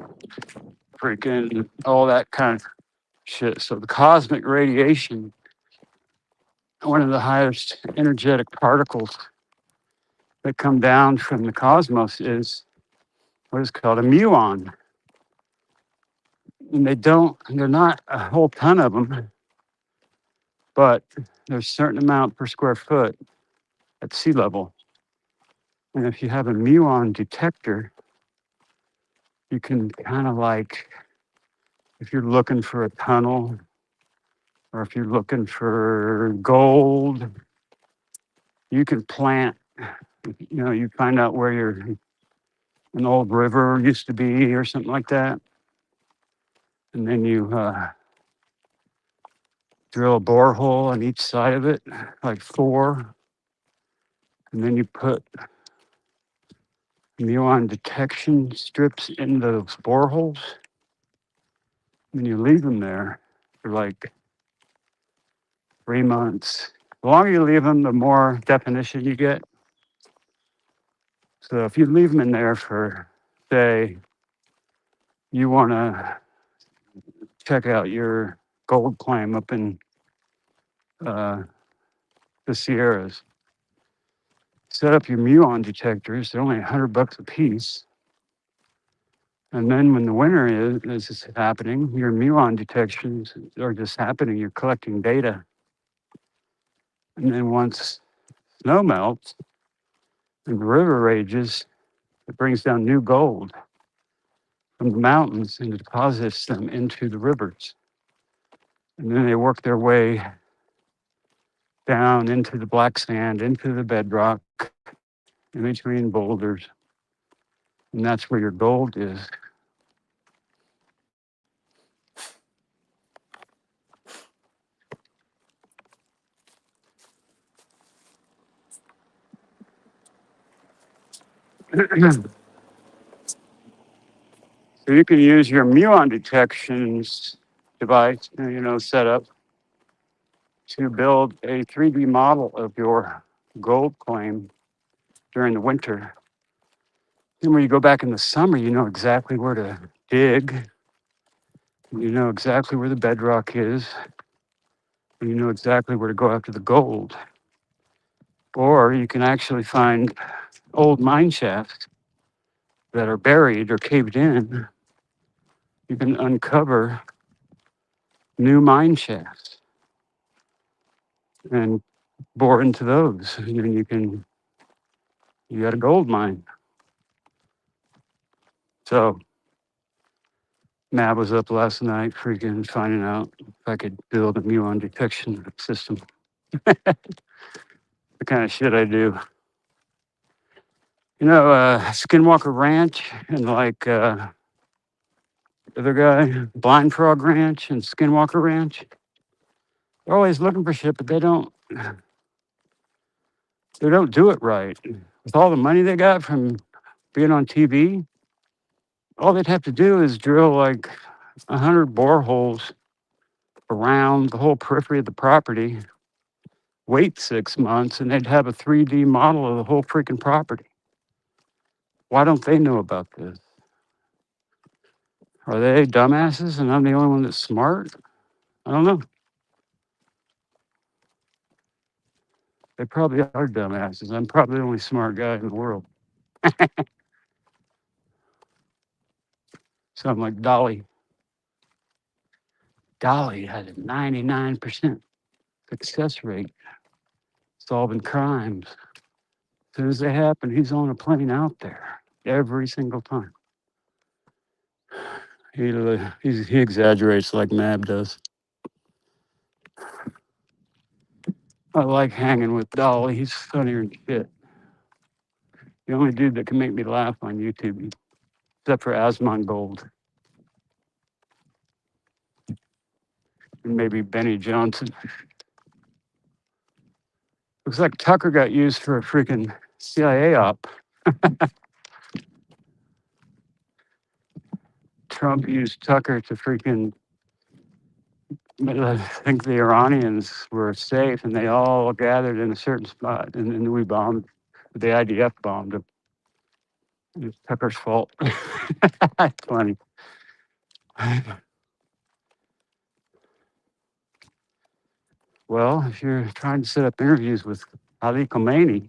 freaking all that kind of shit. So the cosmic radiation, one of the highest energetic particles that come down from the cosmos is what is called a muon. And they're not a whole ton of them, but there's a certain amount per square foot at sea level. And if you have a muon detector, you can kind of like, if you're looking for a tunnel or if you're looking for gold, you can plant, you find out where an old river used to be or something like that. And then you drill a borehole on each side of it, like 4. And then you put muon detection strips in those boreholes. And you leave them there for like 3 months. The longer you leave them, the more definition you get. So if you leave them in there for, say, you want to check out your gold claim up in the Sierras, set up your muon detectors. They're only $100 a piece. And then when the winter is happening, your muon detections are just happening. You're collecting data. And then once snow melts and the river rages, it brings down new gold from the mountains and deposits them into the rivers. And then they work their way down into the black sand, into the bedrock, in between boulders. And that's where your gold is. So you can use your muon detections device, setup to build a 3D model of your gold claim during the winter. Then when you go back in the summer, you know exactly where to dig. You know exactly where the bedrock is. And you know exactly where to go after the gold. Or you can actually find old mine shafts that are buried or caved in. You can uncover new mine shafts and bore into those. And then you got a gold mine. So MAB was up last night freaking finding out if I could build a muon detection system. The kind of shit I do. Skinwalker Ranch and the other guy, Blind Frog Ranch and Skinwalker Ranch. They're always looking for shit, but they don't do it right. With all the money they got from being on TV, all they'd have to do is drill like 100 boreholes around the whole periphery of the property, wait 6 months, and they'd have a 3D model of the whole freaking property. Why don't they know about this? Are they dumbasses and I'm the only one that's smart? I don't know. They probably are dumbasses. I'm probably the only smart guy in the world. So I'm like Dolly. Dolly had a 99% success rate solving crimes. As soon as they happen, he's on a plane out there every single time. He exaggerates like MAB does. I like hanging with Dolly. He's funnier than shit. The only dude that can make me laugh on YouTube, except for Asmon Gold and maybe Benny Johnson. Looks like Tucker got used for a freaking CIA op. Trump used Tucker to freaking I think the Iranians were safe and they all gathered in a certain spot and then we bombed. The IDF bombed them. It's Tucker's fault. Funny. Well, if you're trying to set up interviews with Ali Khomeini,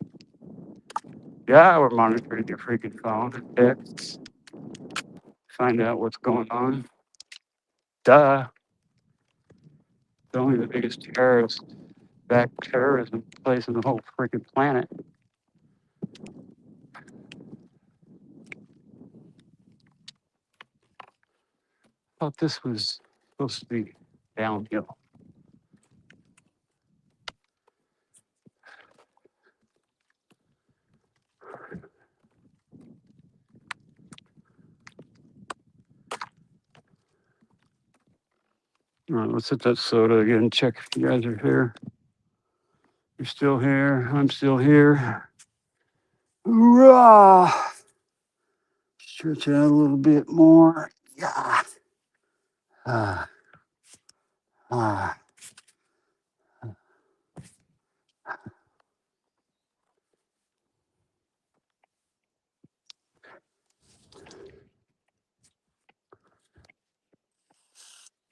yeah, we're monitoring your freaking phone and texts, find out what's going on. Duh. It's only the biggest back terrorism place in the whole freaking planet. I thought this was supposed to be downhill. All right, let's hit that soda again. Check if you guys are here. You're still here. I'm still here. Hoorah! Stretch out a little bit more. Yeah. Ah, ah.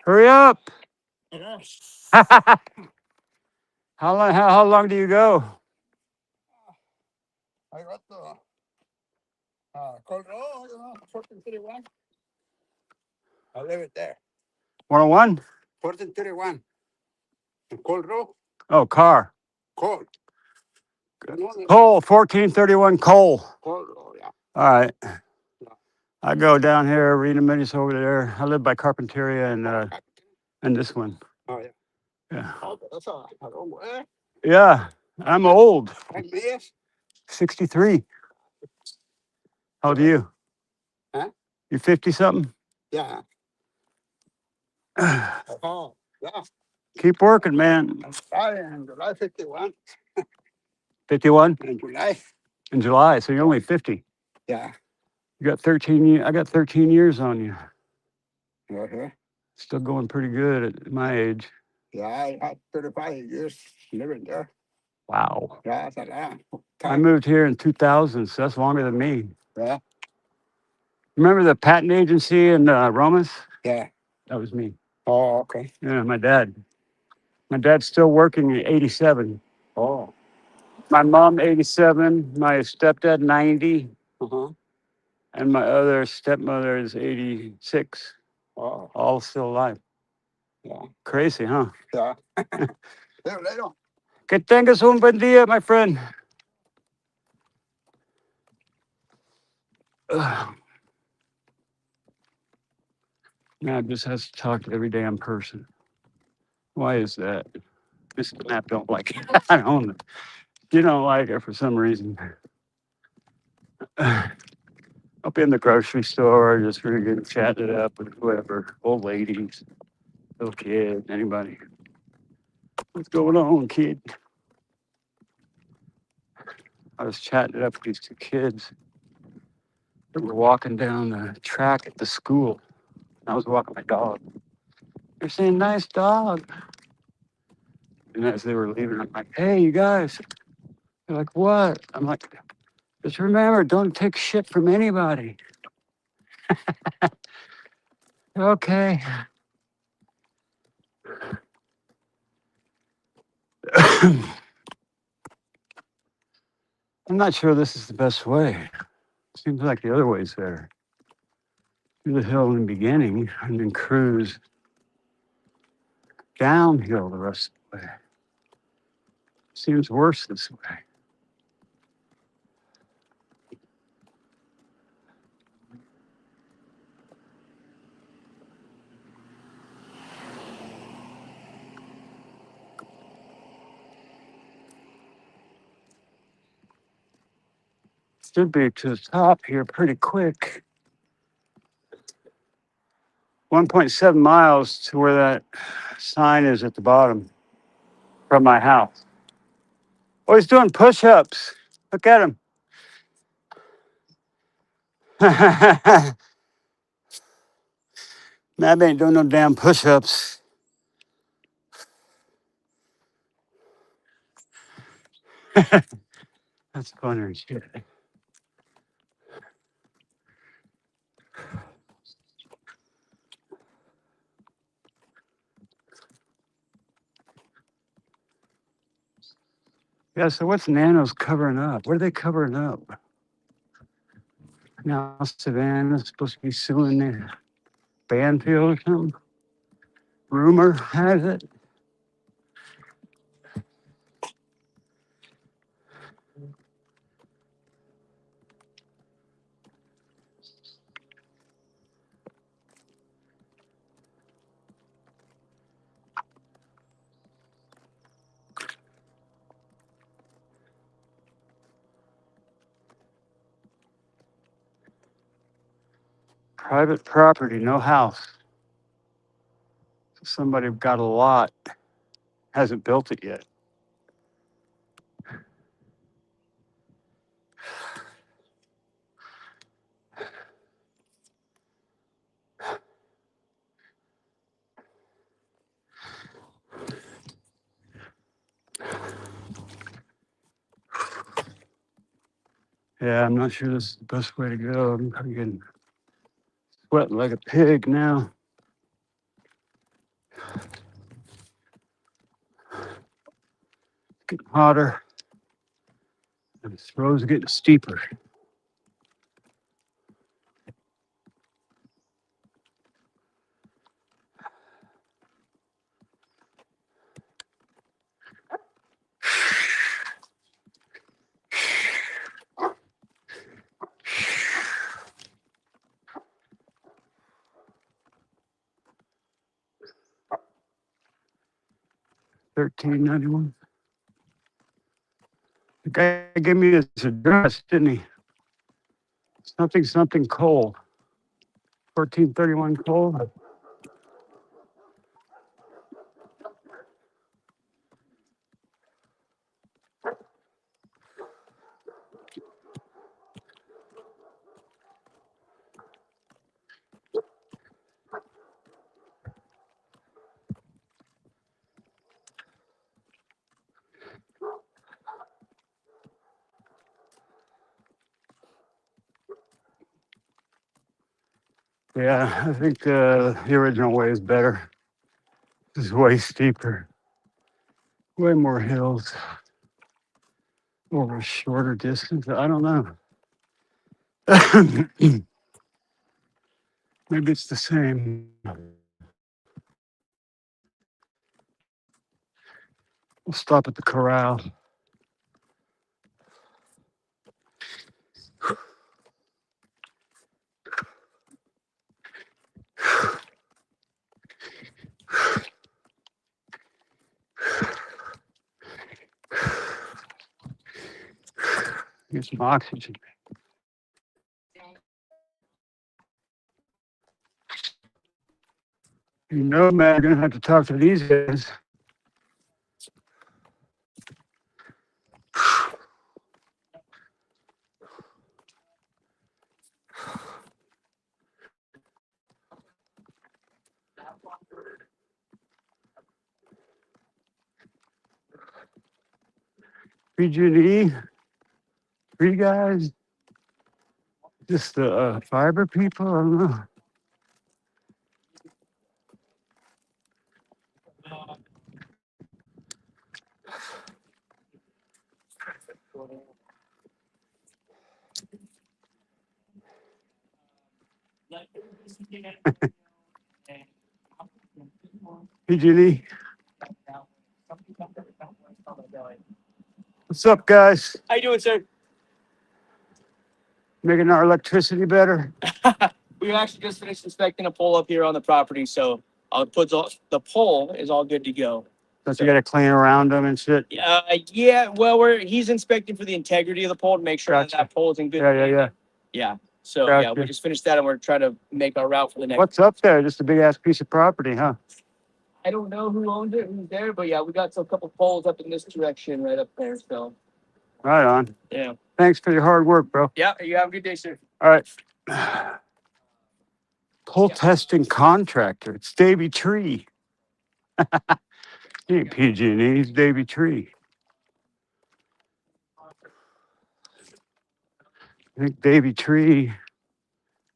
Hurry up! How long? How long do you go? I got the Cold Road, 1431. I live it there. 101? 1431. Cold Road. Oh, car. Cold. Coal, 1431 coal. Cold Road, yeah. All right. I go down here, read a minutes over there. I live by Carpinteria and this one. Oh, yeah. Yeah. Oh, that's a long way. Yeah. I'm old. And this? 63. How old are you? Huh? You 50 something? Yeah. Oh, yeah. Keep working, man. In July 51. 51 In July. in July, so you're only 50. Yeah. You got 13 years. I got 13 years on you. Uh-huh. Still going pretty good at my age. Yeah, I had 35 years living there. Wow. Yeah, that's a long I time. moved here in 2000, so that's longer than me. Yeah. Remember the patent agency in Romas? Yeah. That was me. Oh, okay. Yeah, my dad. My dad's still working at 87. Oh. My mom, 87. My stepdad, 90. Uh-huh. And my other stepmother is 86. Oh. All still alive. Yeah. Crazy, huh? Yeah. See you later. Que tengas un buen día, my friend. Ugh. MAB just has to talk to every damn person. Why is that? Mr. MAB don't like it. I don't know. You don't like it for some reason. I'll be in the grocery store, just really getting chatted up with whoever, old ladies, little kid, anybody. What's going on, kid? I was chatting it up with these two kids that were walking down the track at the school. I was walking my dog. They're saying, nice dog. And as they were leaving, I'm like, hey, you guys. They're like, what? I'm like, just remember, don't take shit from anybody. Okay. I'm not sure this is the best way. Seems like the other way's better. Do the hill in the beginning and then cruise downhill the rest of the way. Seems worse this way. Should be to the top here pretty quick. 1.7 miles to where that sign is at the bottom from my house. Oh, he's doing push-ups. Look at him. Mab ain't doing no damn push-ups. That's funny as shit. Yeah, so what's Nano's covering up? What are they covering up? Now Savannah's supposed to be suing the Banfield or something. Rumor has it. Private property, no house. Somebody got a lot, hasn't built it yet. Yeah, I'm not sure this is the best way to go. I'm probably getting sweating like a pig now. Getting hotter. The This road's getting steeper. $13.91. The guy gave me his address, didn't he? Something Cole. 1431 Cole. Yeah, I think the original way is better. This is way steeper, way more hills over a shorter distance. I don't know. Maybe it's the same. We'll stop at the corral. Get some oxygen. You know, man, you're gonna have to talk to these guys. PG&E, three guys, just the fiber people. I don't know. PG&E, what's up, guys? How you doing, sir? Making our electricity better. We actually just finished inspecting a pole up here on the property, so the pole is all good to go. Don't you got to clean around them and shit? Yeah. Well, he's inspecting for the integrity of the pole to make sure Gotcha. that pole is in good. Yeah. Yeah. So Gotcha. we just finished that, and we're trying to make our route for the next. What's up there? Just a big ass piece of property, huh? I don't know who owns it, who's there, but yeah, we got a couple poles up in this direction, right up there. So Right on. yeah. Thanks for your hard work, bro. Yeah. You have a good day, sir. All right. Pole testing contractor. It's Davey Tree. He ain't PG&E. He's Davey Tree. I think Davey Tree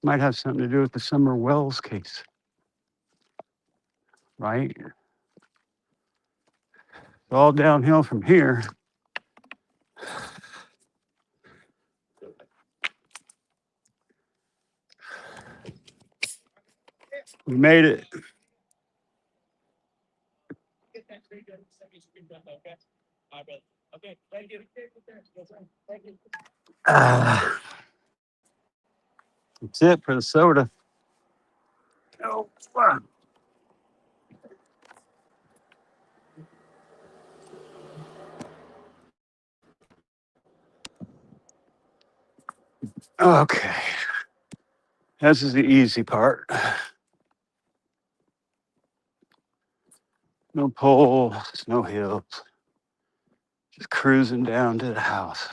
might have something to do with the Summer Wells case, right? It's all downhill from here. We made it. Okay. Thank you. That's it for the soda. Oh, wow. Okay. This is the easy part. No poles, no hills. Just cruising down to the house.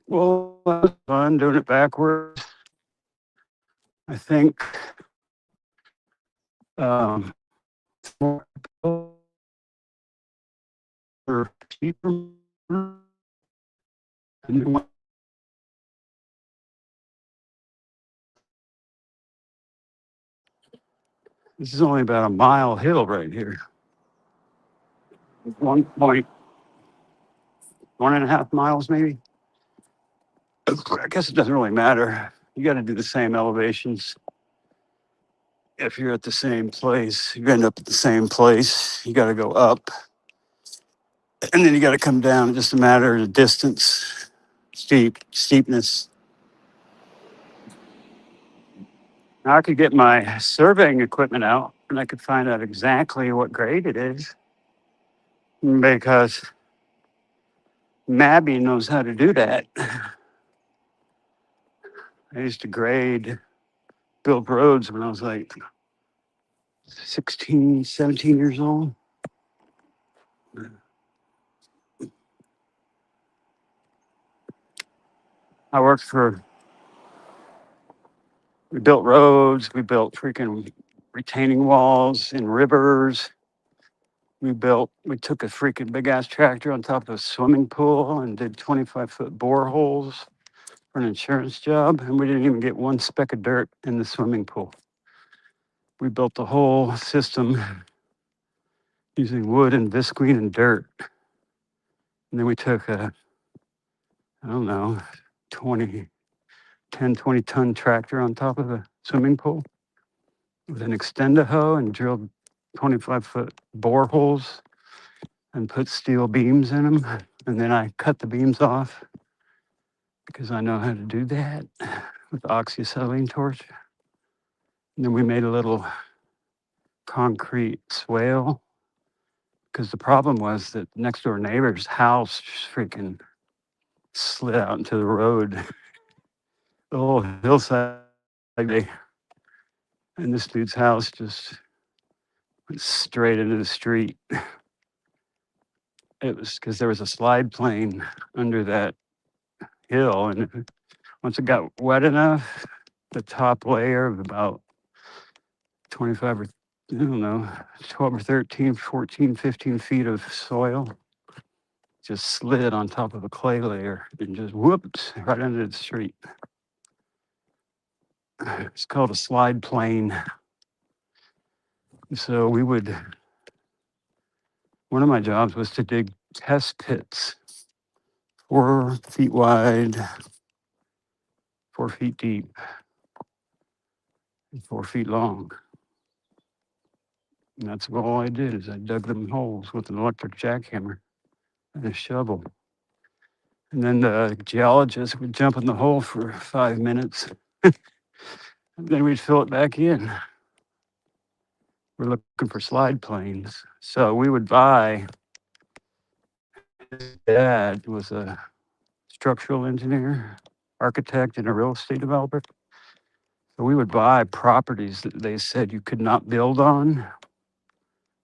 Well, that was fun doing it backwards. I think more people are cheaper. This is only about a mile hill right here. 1.1.5 miles, maybe. I guess it doesn't really matter. You got to do the same elevations. If you're at the same place, you end up at the same place. You got to go up, and then you got to come down. It's just a matter of distance, steepness. Now I could get my surveying equipment out, and I could find out exactly what grade it is, because MAB knows how to do that. I used to build roads when I was like 16, 17 years old. We built roads, we built freaking retaining walls in rivers. We took a freaking big ass tractor on top of a swimming pool and did 25-foot boreholes for an insurance job. And we didn't even get one speck of dirt in the swimming pool. We built the whole system using wood and visqueen and dirt. And then we took I don't know, 20 ton tractor on top of the swimming pool with an extender hoe and drilled 25-foot boreholes and put steel beams in them. And then I cut the beams off because I know how to do that with the oxyacetylene torch. And then we made a little concrete swale because the problem was that next door neighbor's house just freaking slid out into the road, the whole hillside. And this dude's house just went straight into the street. It was because there was a slide plane under that hill, and once it got wet enough, the top layer of about 25 or I don't know, 12 or 13, 14, 15 feet of soil just slid on top of a clay layer and just whoops right under the street. It's called a slide plane. So one of my jobs was to dig test pits 4 feet wide, 4 feet deep, and 4 feet long. And that's all I did is I dug them holes with an electric jackhammer and a shovel. And then the geologist would jump in the hole for 5 minutes, and then we'd fill it back in. We're looking for slide planes. So we would buy, his dad was a structural engineer, architect, and a real estate developer. So we would buy properties that they said you could not build on.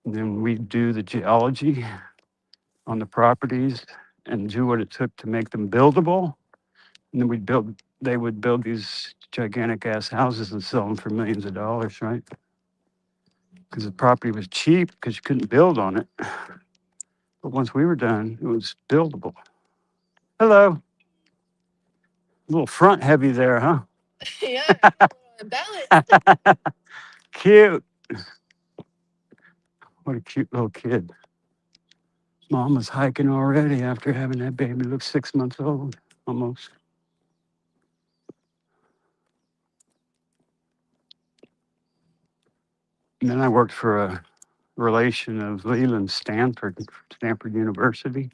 And then we'd do the geology on the properties and do what it took to make them buildable. And then they would build these gigantic ass houses and sell them for millions of dollars, right? Because the property was cheap because you couldn't build on it. But once we were done, it was buildable. Hello. A little front heavy there, huh? Yeah, balance. Cute. What a cute little kid. Mom was hiking already after having that baby. Look, 6 months old, almost. And then I worked for a relation of Leland Stanford University.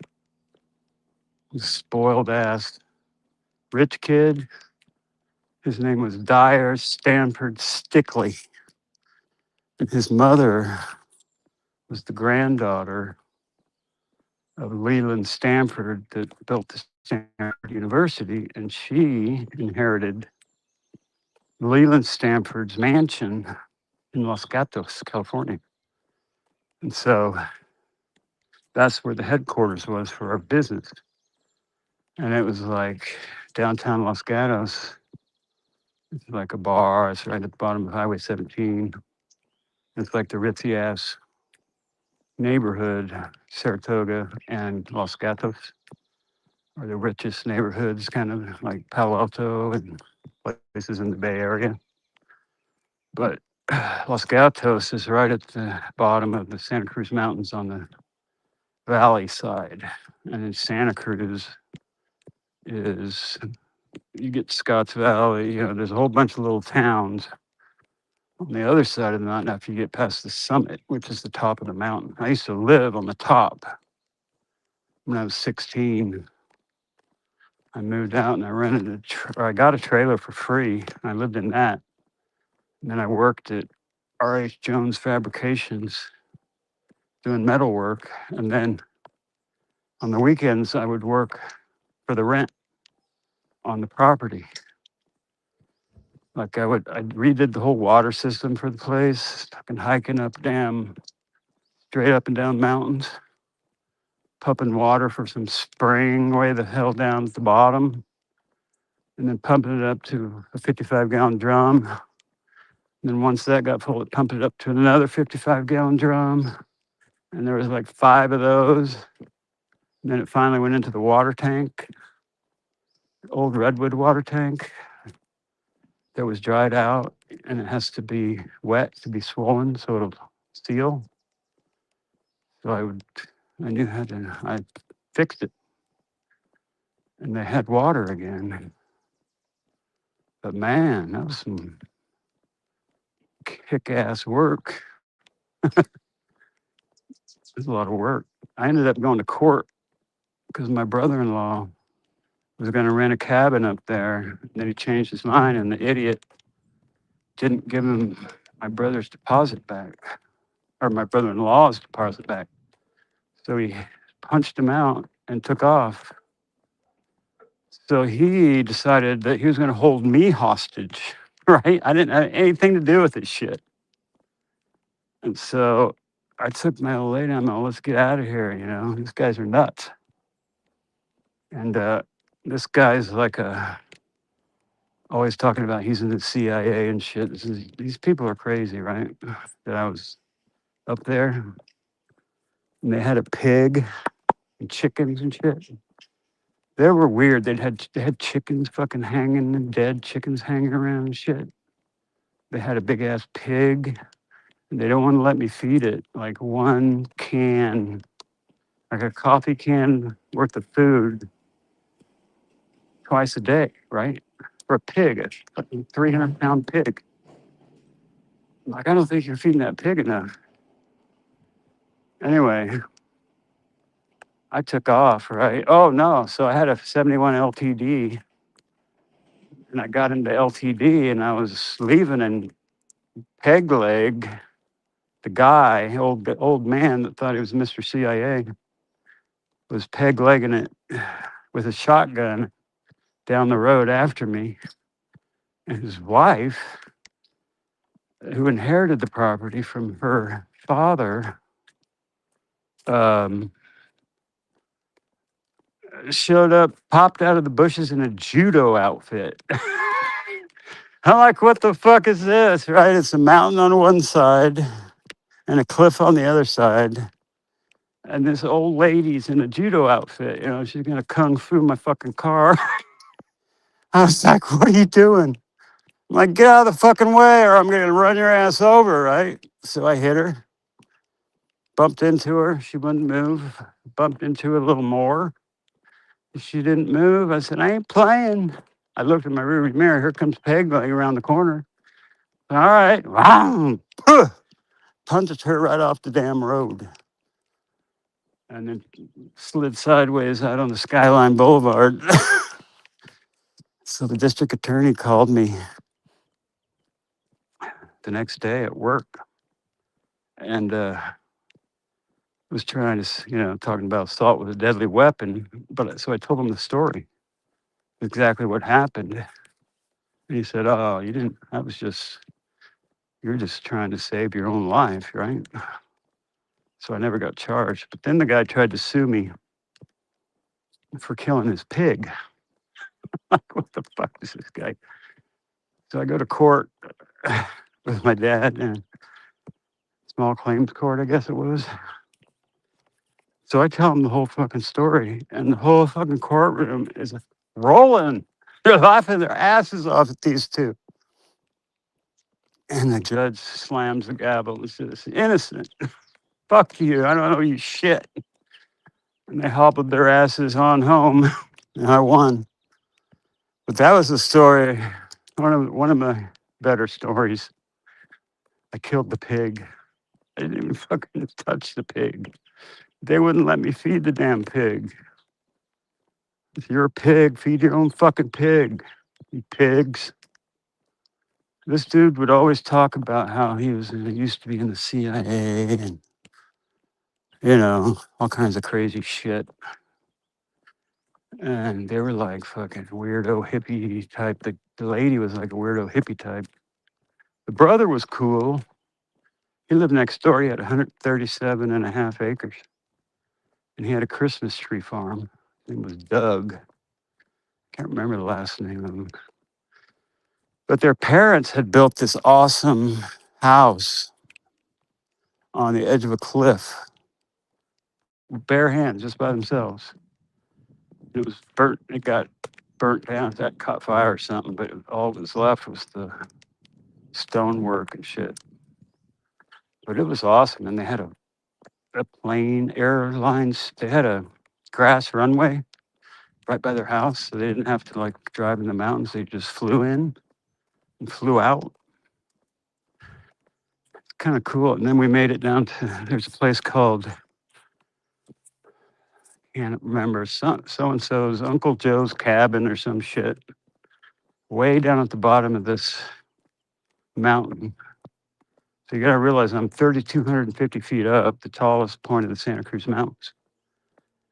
Spoiled ass rich kid. His name was Dyer Stanford Stickley. And his mother was the granddaughter of Leland Stanford that built the Stanford University, and she inherited Leland Stanford's mansion in Los Gatos, California. And so that's where the headquarters was for our business. And it was like downtown Los Gatos. It's like a bar. It's right at the bottom of Highway 17. It's like the ritzy ass neighborhood, Saratoga and Los Gatos are the richest neighborhoods, kind of like Palo Alto and places in the Bay Area. But Los Gatos is right at the bottom of the Santa Cruz Mountains on the valley side. And in Santa Cruz is, you get Scotts Valley, there's a whole bunch of little towns on the other side of the mountain after you get past the summit, which is the top of the mountain. I used to live on the top when I was 16. I moved out and I rented or I got a trailer for free. I lived in that. And then I worked at R.H. Jones Fabrications doing metal work. And then on the weekends, I would work for the rent on the property. Like I redid the whole water system for the place, fucking hiking up straight up and down mountains, pumping water for some spring way the hell down at the bottom, and then pumping it up to a 55-gallon drum. And then once that got full, it pumped it up to another 55-gallon drum. And there was like 5 of those. And then it finally went into the water tank, old redwood water tank that was dried out, and it has to be wet to be swollen so it'll seal. So I knew how to, I fixed it, and they had water again. But man, that was some kick-ass work. It was a lot of work. I ended up going to court because my brother-in-law was going to rent a cabin up there. And then he changed his mind, and the idiot didn't give him my brother's deposit back, or my brother-in-law's deposit back. So he punched him out and took off. So he decided that he was going to hold me hostage, right? I didn't have anything to do with this shit. And so I took my old lady, I'm like, let's get out of here, these guys are nuts. And this guy's like always talking about he's in the CIA and shit. These people are crazy, right? That I was up there, and they had a pig and chickens and shit. They were weird. They had chickens fucking hanging and dead chickens hanging around and shit. They had a big ass pig. And they don't want to let me feed it like one can, like a coffee can worth of food twice a day, right? For a pig, a fucking 300-pound pig. Like, I don't think you're feeding that pig enough. Anyway, I took off, right? Oh, no. So I had a 71 LTD, and I got into LTD, and I was leaving, and peg leg, the guy, old man that thought he was Mr. CIA, was peg legging it with a shotgun down the road after me. And his wife, who inherited the property from her father, showed up, popped out of the bushes in a judo outfit. I'm like, what the fuck is this, right? It's a mountain on one side and a cliff on the other side. And this old lady's in a judo outfit, she's gonna kung fu my fucking car. I was like, what are you doing? I'm like, get out of the fucking way or I'm gonna run your ass over, right? So I hit her, bumped into her, she wouldn't move, bumped into her a little more. She didn't move. I said, I ain't playing. I looked at my rearview mirror. Here comes Peg leg around the corner. All right. Wow. Punted her right off the damn road. And then slid sideways out on the Skyline Boulevard. So the district attorney called me the next day at work and was trying to, talking about assault with a deadly weapon. But so I told him the story, exactly what happened. And he said, oh, you're just trying to save your own life, right? So I never got charged. But then the guy tried to sue me for killing his pig. Like, what the fuck is this guy? So I go to court with my dad and small claims court, I guess it was. So I tell him the whole fucking story, and the whole fucking courtroom is rolling. They're laughing their asses off at these two. And the judge slams the gavel and says, innocent. Fuck you. I don't know you shit. and they hobbled their asses on home, and I won. But that was the story, one of my better stories. I killed the pig. I didn't even fucking touch the pig. They wouldn't let me feed the damn pig. If you're a pig, feed your own fucking pig, you pigs. This dude would always talk about how he used to be in the CIA and, all kinds of crazy shit. And they were like fucking weirdo hippie type. The lady was like a weirdo hippie type. The brother was cool. He lived next door. He had 137 and a half acres. And he had a Christmas tree farm. His name was Doug. Can't remember the last name of him. But their parents had built this awesome house on the edge of a cliff, bare hands, just by themselves. It was burnt. It got burnt down. That caught fire or something. But all that was left was the stonework and shit. But it was awesome. And they had a plane airlines. They had a grass runway right by their house, so they didn't have to like drive in the mountains. They just flew in and flew out. It's kind of cool. And then we made it down to there's a place called, can't remember, so and so's Uncle Joe's cabin or some shit, way down at the bottom of this mountain. So you got to realize I'm 3,250 feet up, the tallest point of the Santa Cruz Mountains.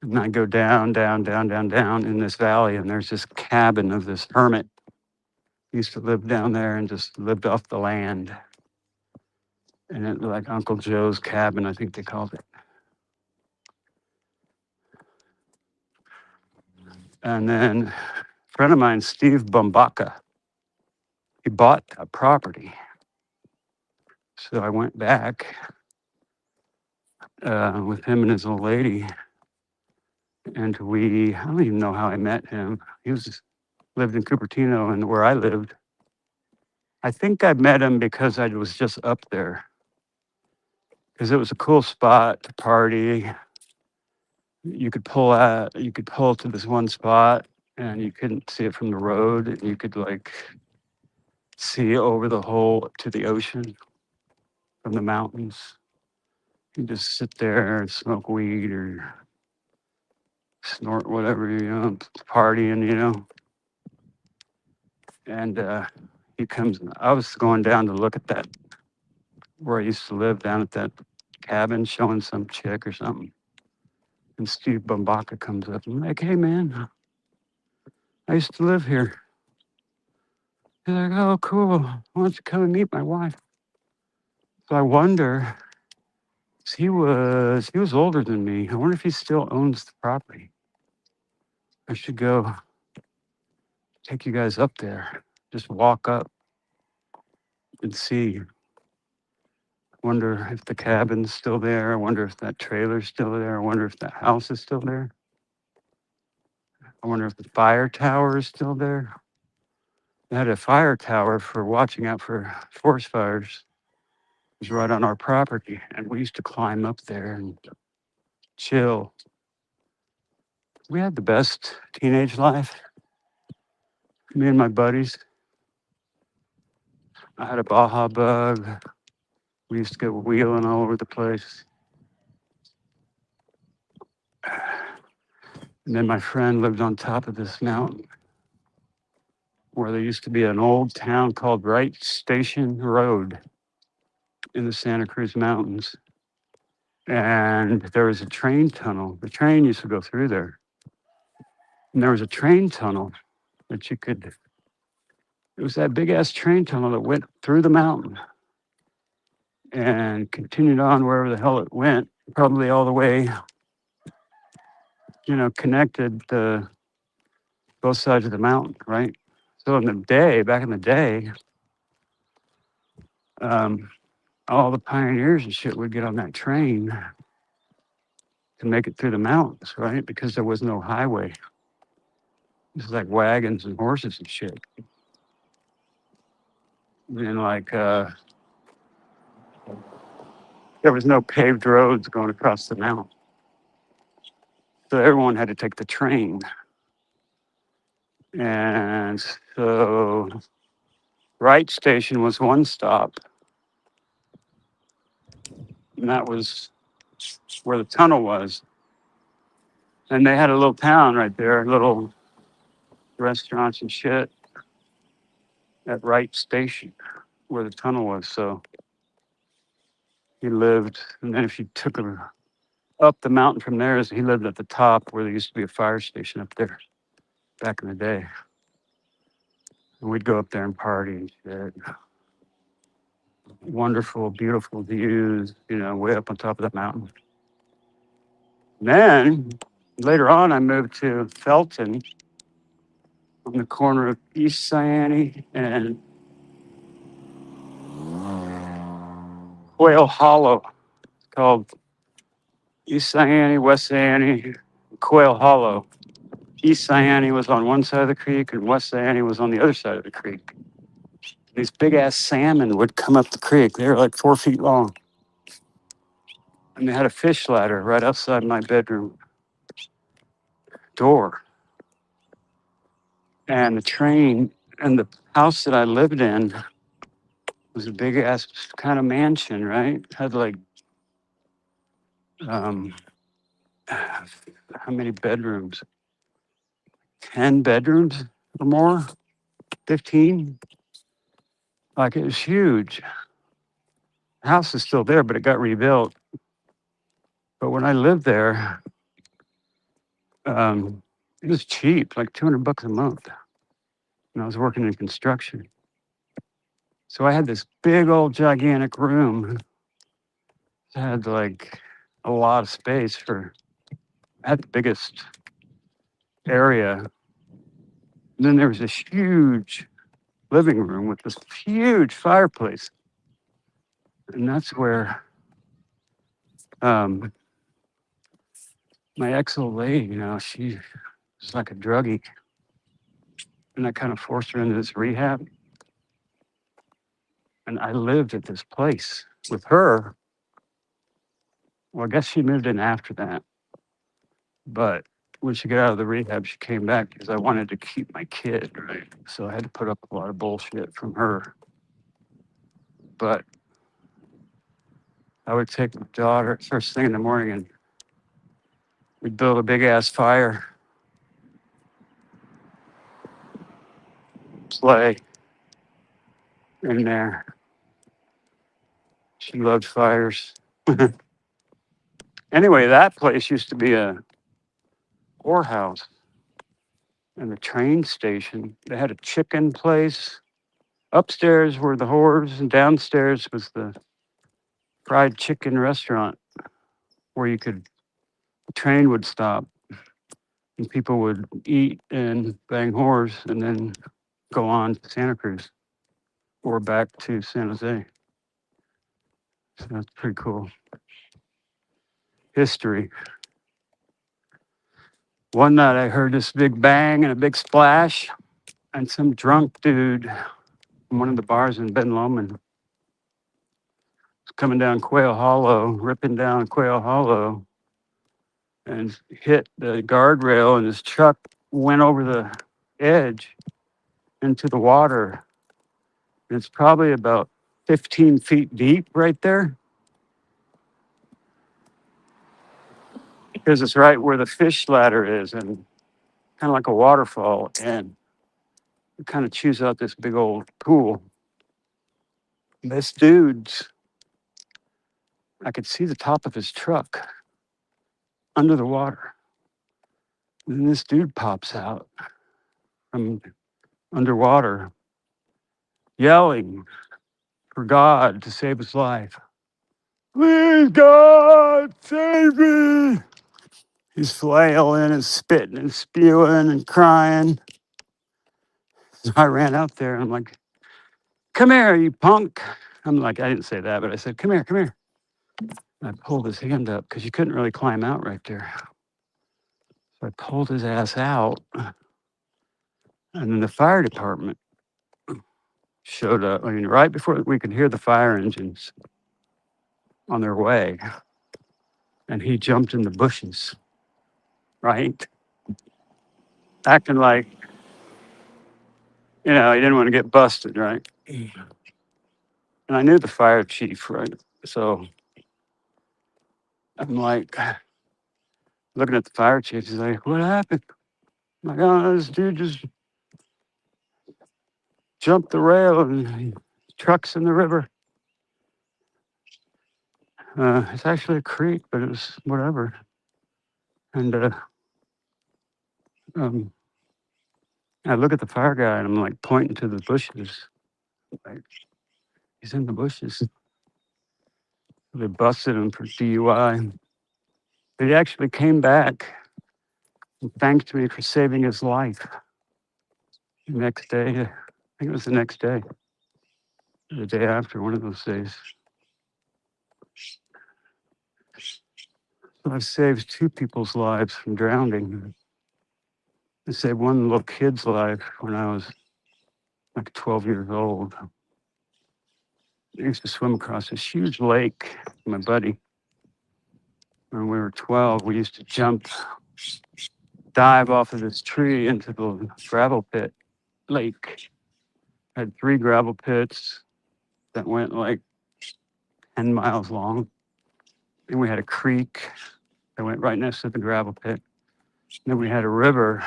And I go down, down, down, down, down in this valley, and there's this cabin of this hermit. He used to live down there and just lived off the land. And it like Uncle Joe's cabin, I think they called it. And then a friend of mine, Steve Bumbaka, he bought that property. So I went back with him and his old lady, and I don't even know how I met him. He lived in Cupertino and where I lived. I think I met him because I was just up there because it was a cool spot to party. You could pull to this one spot and you couldn't see it from the road, and you could like see over the whole to the ocean from the mountains. You just sit there and smoke weed or snort whatever, partying. And I was going down to look at that where I used to live down at that cabin, showing some chick or something. And Steve Bumbaka comes up and I'm like, hey man, I used to live here. He's like, oh cool. Why don't you come and meet my wife? So I wonder, he was older than me. I wonder if he still owns the property. I should go take you guys up there. Just walk up and see. I wonder if the cabin's still there. I wonder if that trailer's still there. I wonder if that house is still there. I wonder if the fire tower is still there. They had a fire tower for watching out for forest fires. It was right on our property, and we used to climb up there and chill. We had the best teenage life. Me and my buddies. I had a Baja Bug. We used to go wheeling all over the place. And then my friend lived on top of this mountain where there used to be an old town called Wright Station Road in the Santa Cruz Mountains. And there was a train tunnel. The train used to go through there. And there was a train tunnel that it was that big ass train tunnel that went through the mountain and continued on wherever the hell it went, probably all the way, connected both sides of the mountain, right? So back in the day, all the pioneers and shit would get on that train to make it through the mountains, right? Because there was no highway. It was like wagons and horses and shit. And there was no paved roads going across the mountain. So everyone had to take the train. And so Wright Station was one stop, and that was where the tunnel was. And they had a little town right there, little restaurants and shit at Wright Station where the tunnel was. So he lived, and then if you took him up the mountain from there, he lived at the top where there used to be a fire station up there back in the day. And we'd go up there and party and shit. Wonderful, beautiful views, way up on top of the mountain. Then later on, I moved to Felton on the corner of East Siani and Quail Hollow. It's called East Siani, West Siani, Quail Hollow. East Siani was on one side of the creek and West Siani was on the other side of the creek. These big ass salmon would come up the creek. They were like 4 feet long. And they had a fish ladder right outside my bedroom door. And the train and the house that I lived in was a big ass kind of mansion, right? Had like, how many bedrooms? 10 bedrooms or more? 15? Like it was huge. The house is still there, but it got rebuilt. But when I lived there, it was cheap, like $200 a month. And I was working in construction. So I had this big old gigantic room. It had like a lot of space I had the biggest area. And then there was this huge living room with this huge fireplace. And that's where my ex-old lady, she was like a druggie. And I kind of forced her into this rehab. And I lived at this place with her. Well, I guess she moved in after that. But when she got out of the rehab, she came back because I wanted to keep my kid, right? So I had to put up a lot of bullshit from her. But I would take my daughter first thing in the morning and we'd build a big ass fire, play in there. She loved fires. Anyway, that place used to be a whorehouse and a train station. They had a chicken place. Upstairs were the whores, and downstairs was the fried chicken restaurant where the train would stop and people would eat and bang whores and then go on to Santa Cruz or back to San Jose. So that's pretty cool. History. One night I heard this big bang and a big splash, and some drunk dude from one of the bars in Ben Lomond was coming down Quail Hollow, ripping down Quail Hollow, and hit the guardrail, and his truck went over the edge into the water. And it's probably about 15 feet deep right there because it's right where the fish ladder is and kind of like a waterfall. And it kind of chews out this big old pool. This dude's, I could see the top of his truck under the water. And then this dude pops out from underwater, yelling for God to save his life. Please, God, save me. He's flailing and spitting and spewing and crying. So I ran out there and I'm like, come here, you punk. I'm like, I didn't say that, but I said, come here, come here. And I pulled his hand up because you couldn't really climb out right there. So I pulled his ass out. And then the fire department showed up. I mean, right before we could hear the fire engines on their way. And he jumped in the bushes right? Acting like, he didn't want to get busted, right? And I knew the fire chief, right? So I'm like, looking at the fire chief. He's like, what happened? I'm like, oh, this dude just jumped the rail and trucks in the river. It's actually a creek, but it was whatever. And um, I look at the fire guy and I'm like pointing to the bushes. Like, he's in the bushes. They busted him for DUI. But he actually came back and thanked me for saving his life. The next day, I think it was the next day, or the day after, one of those days. So I've saved two people's lives from drowning. I saved one little kid's life when I was like 12 years old. I used to swim across this huge lake with my buddy. When we were 12, we used to dive off of this tree into the gravel pit lake. Had 3 gravel pits that went like 10 miles long. And we had a creek that went right next to the gravel pit. And then we had a river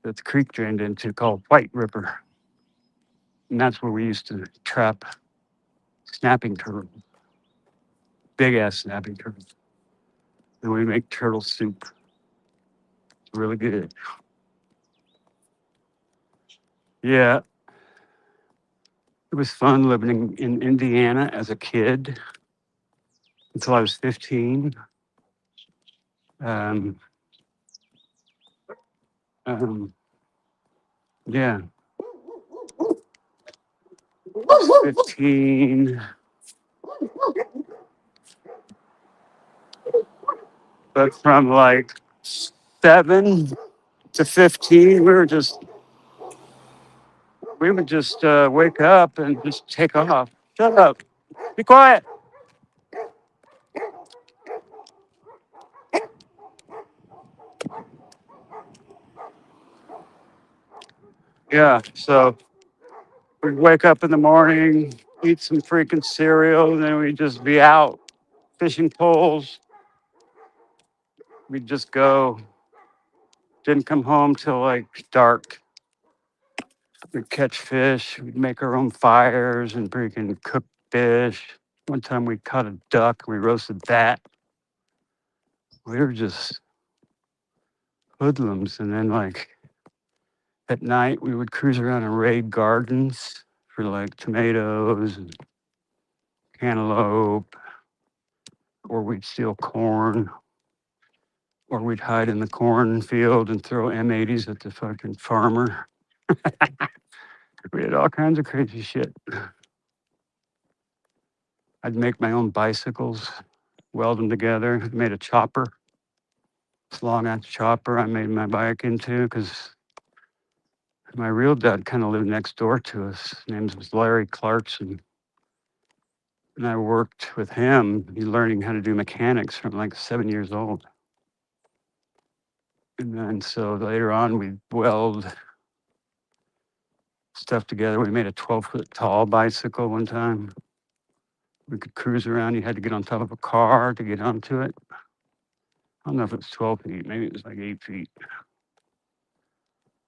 that the creek drained into called White River. And that's where we used to trap snapping turtles, big ass snapping turtles. And we make turtle soup. Really good. Yeah, it was fun living in Indiana as a kid until I was 15. Um, um, yeah, 15. But from like 7 to 15, we would just wake up and just take off. Shut up. Be quiet. Yeah. So we'd wake up in the morning, eat some freaking cereal, and then we'd just be out fishing poles. We'd just go. Didn't come home till like dark. We'd catch fish. We'd make our own fires and freaking cook fish. One time we caught a duck. We roasted that. We were just hoodlums. And then like at night, we would cruise around and raid gardens for like tomatoes and cantaloupe, or we'd steal corn, or we'd hide in the cornfield and throw M80s at the fucking farmer. We had all kinds of crazy shit. I'd make my own bicycles, weld them together, made a chopper. This long ass chopper I made my bike into because my real dad kind of lived next door to us. His name was Larry Clarkson. And I worked with him, learning how to do mechanics from like 7 years old. And then so later on, we weld stuff together. We made a 12-foot tall bicycle one time. We could cruise around. You had to get on top of a car to get onto it. I don't know if it was 12 feet, maybe it was like 8 feet.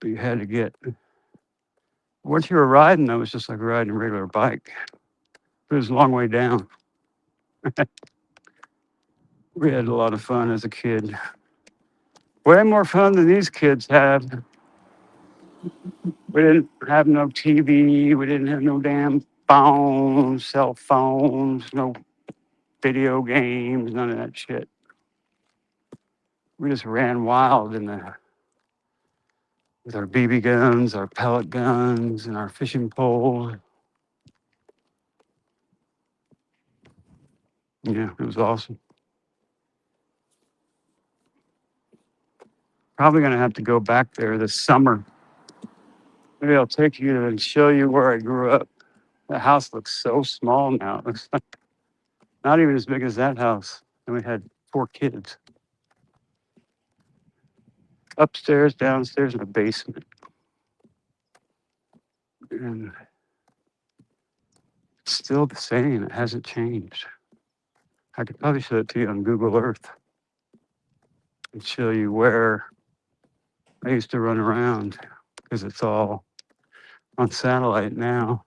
But you had to get, once you were riding, though, it was just like riding a regular bike. It was a long way down. We had a lot of fun as a kid. Way more fun than these kids have. We didn't have no TV. We didn't have no damn phones, cell phones, no video games, none of that shit. We just ran wild with our BB guns, our pellet guns, and our fishing poles. Yeah, it was awesome. Probably gonna have to go back there this summer. Maybe I'll take you and show you where I grew up. The house looks so small now. It looks like not even as big as that house. And we had 4 kids. upstairs, downstairs, and a basement. And it's still the same. It hasn't changed. I could probably show it to you on Google Earth and show you where I used to run around because it's all on satellite now.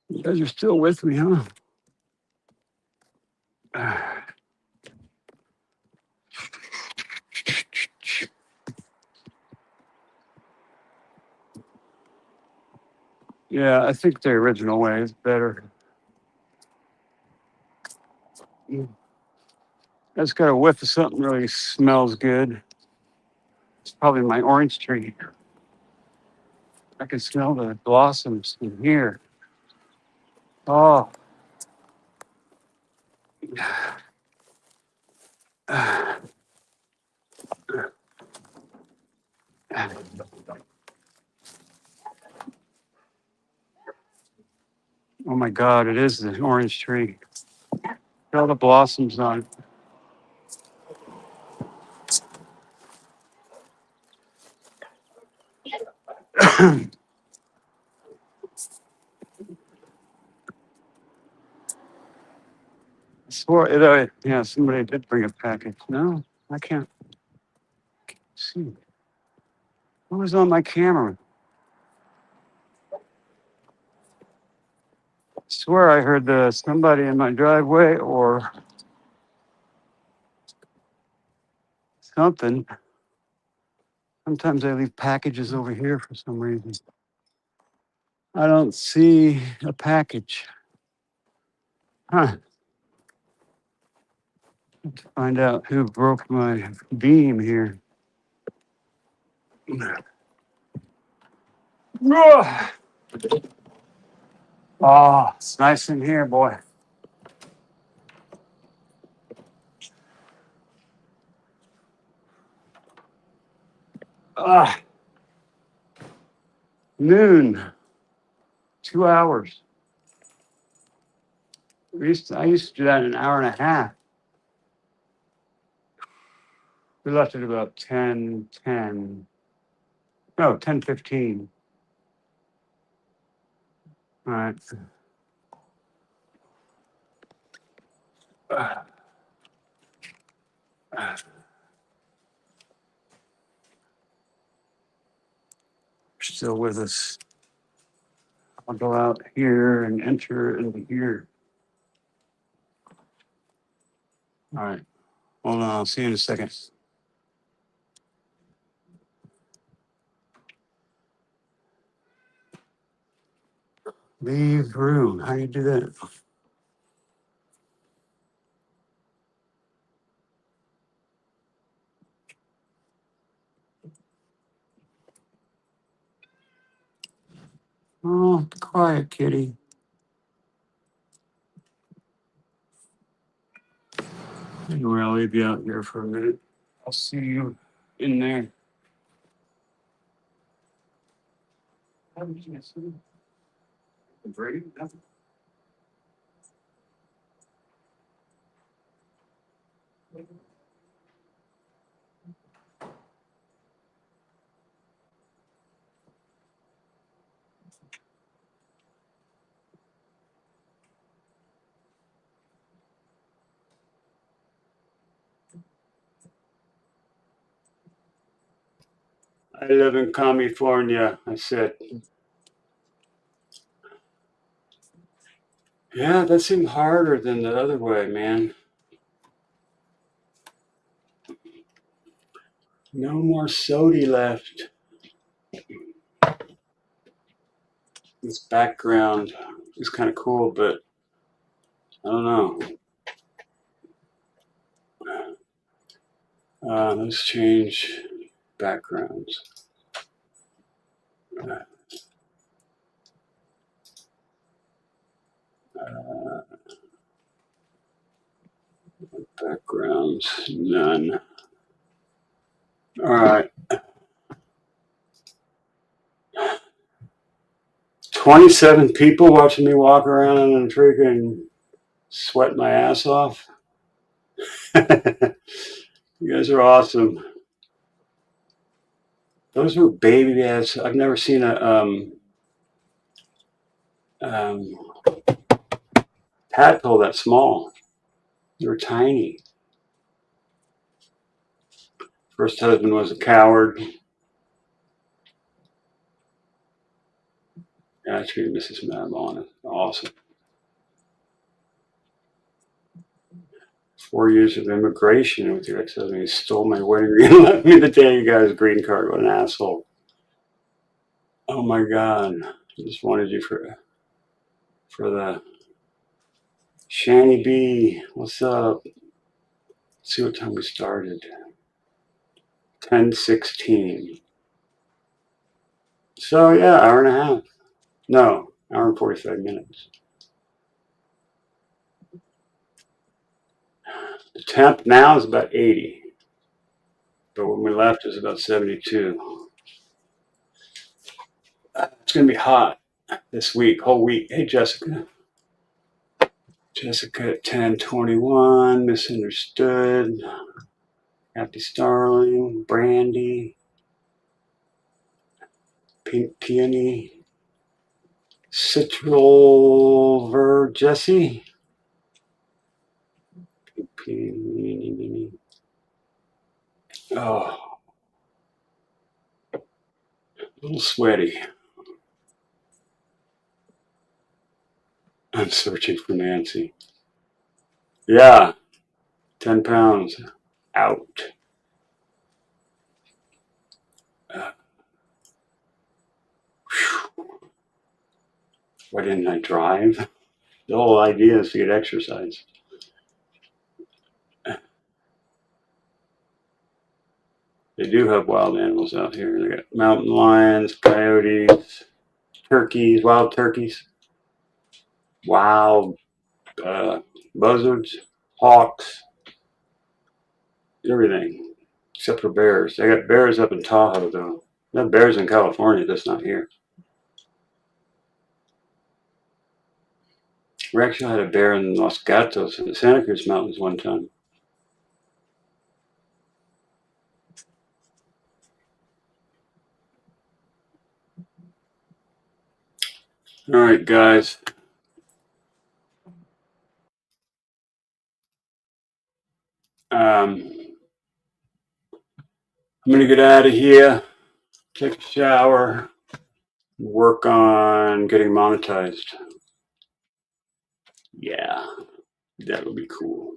You guys are still with me, huh? Yeah, I think the original way is better. That's got a whiff of something really smells good. It's probably my orange tree. I can smell the blossoms in here. Oh. Oh my God, it is the orange tree. Look at all the blossoms on it. I swore it, yeah, somebody did bring a package. No, I can't see. What was on my camera? I swear I heard somebody in my driveway or something. Sometimes I leave packages over here for some reason. I don't see a package. Huh. Find out who broke my beam here. Ugh. Oh, it's nice in here, boy. Ah, noon, 2 hours. I used to do that in an hour and a half. We left at about 10:10. No, 10:15. All right. Ah, ah. Still with us. I'll go out here and enter into here. All right. Hold on. I'll see you in a second. Leave room. How do you do that? Oh, quiet, kitty. Anyway, I'll leave you out here for a minute. I'll see you in there. 'I live in California,' I said. Yeah, that seemed harder than the other way, man. No more sody left. This background is kind of cool, but I don't know. Let's change backgrounds. Backgrounds, none. All right. 27 people watching me walk around in a freaking Sweat my ass off. You guys are awesome. Those were baby ass. I've never seen a tadpole that small. They were tiny. First husband was a coward. Yeah, I treated Mrs. MAB on it. Awesome. 4 years of immigration with your ex-husband. He stole my wedding ring and left me the day you got his green card. What an asshole. Oh my God. I just wanted you for the Shanny B. What's up? Let's see what time we started. 10:16. So yeah, hour and a half. No, hour and 45 minutes. The temp now is about 80. But when we left it was about 72. It's gonna be hot this week, whole week. Hey Jessica. Jessica at 10:21, misunderstood. Happy Starling, Brandy, Pink Peony, Citrulver, Jesse. Pink Peony. Oh, a little sweaty. I'm searching for Nancy. Yeah, 10 pounds out. Why didn't I drive? The whole idea is to get exercise. They do have wild animals out here. They got mountain lions, coyotes, turkeys, wild turkeys, wild buzzards, hawks, everything except for bears. They got bears up in Tahoe though. They have bears in California, that's not here. We actually had a bear in Los Gatos in the Santa Cruz Mountains one time. All right, guys. I'm gonna get out of here, take a shower, work on getting monetized. Yeah, that would be cool.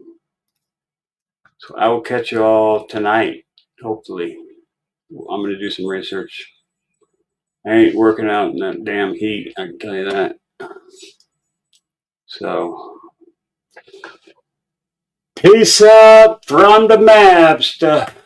So I will catch you all tonight, hopefully. I'm gonna do some research. I ain't working out in that damn heat, I can tell you that. So, peace out from the MAB stuff.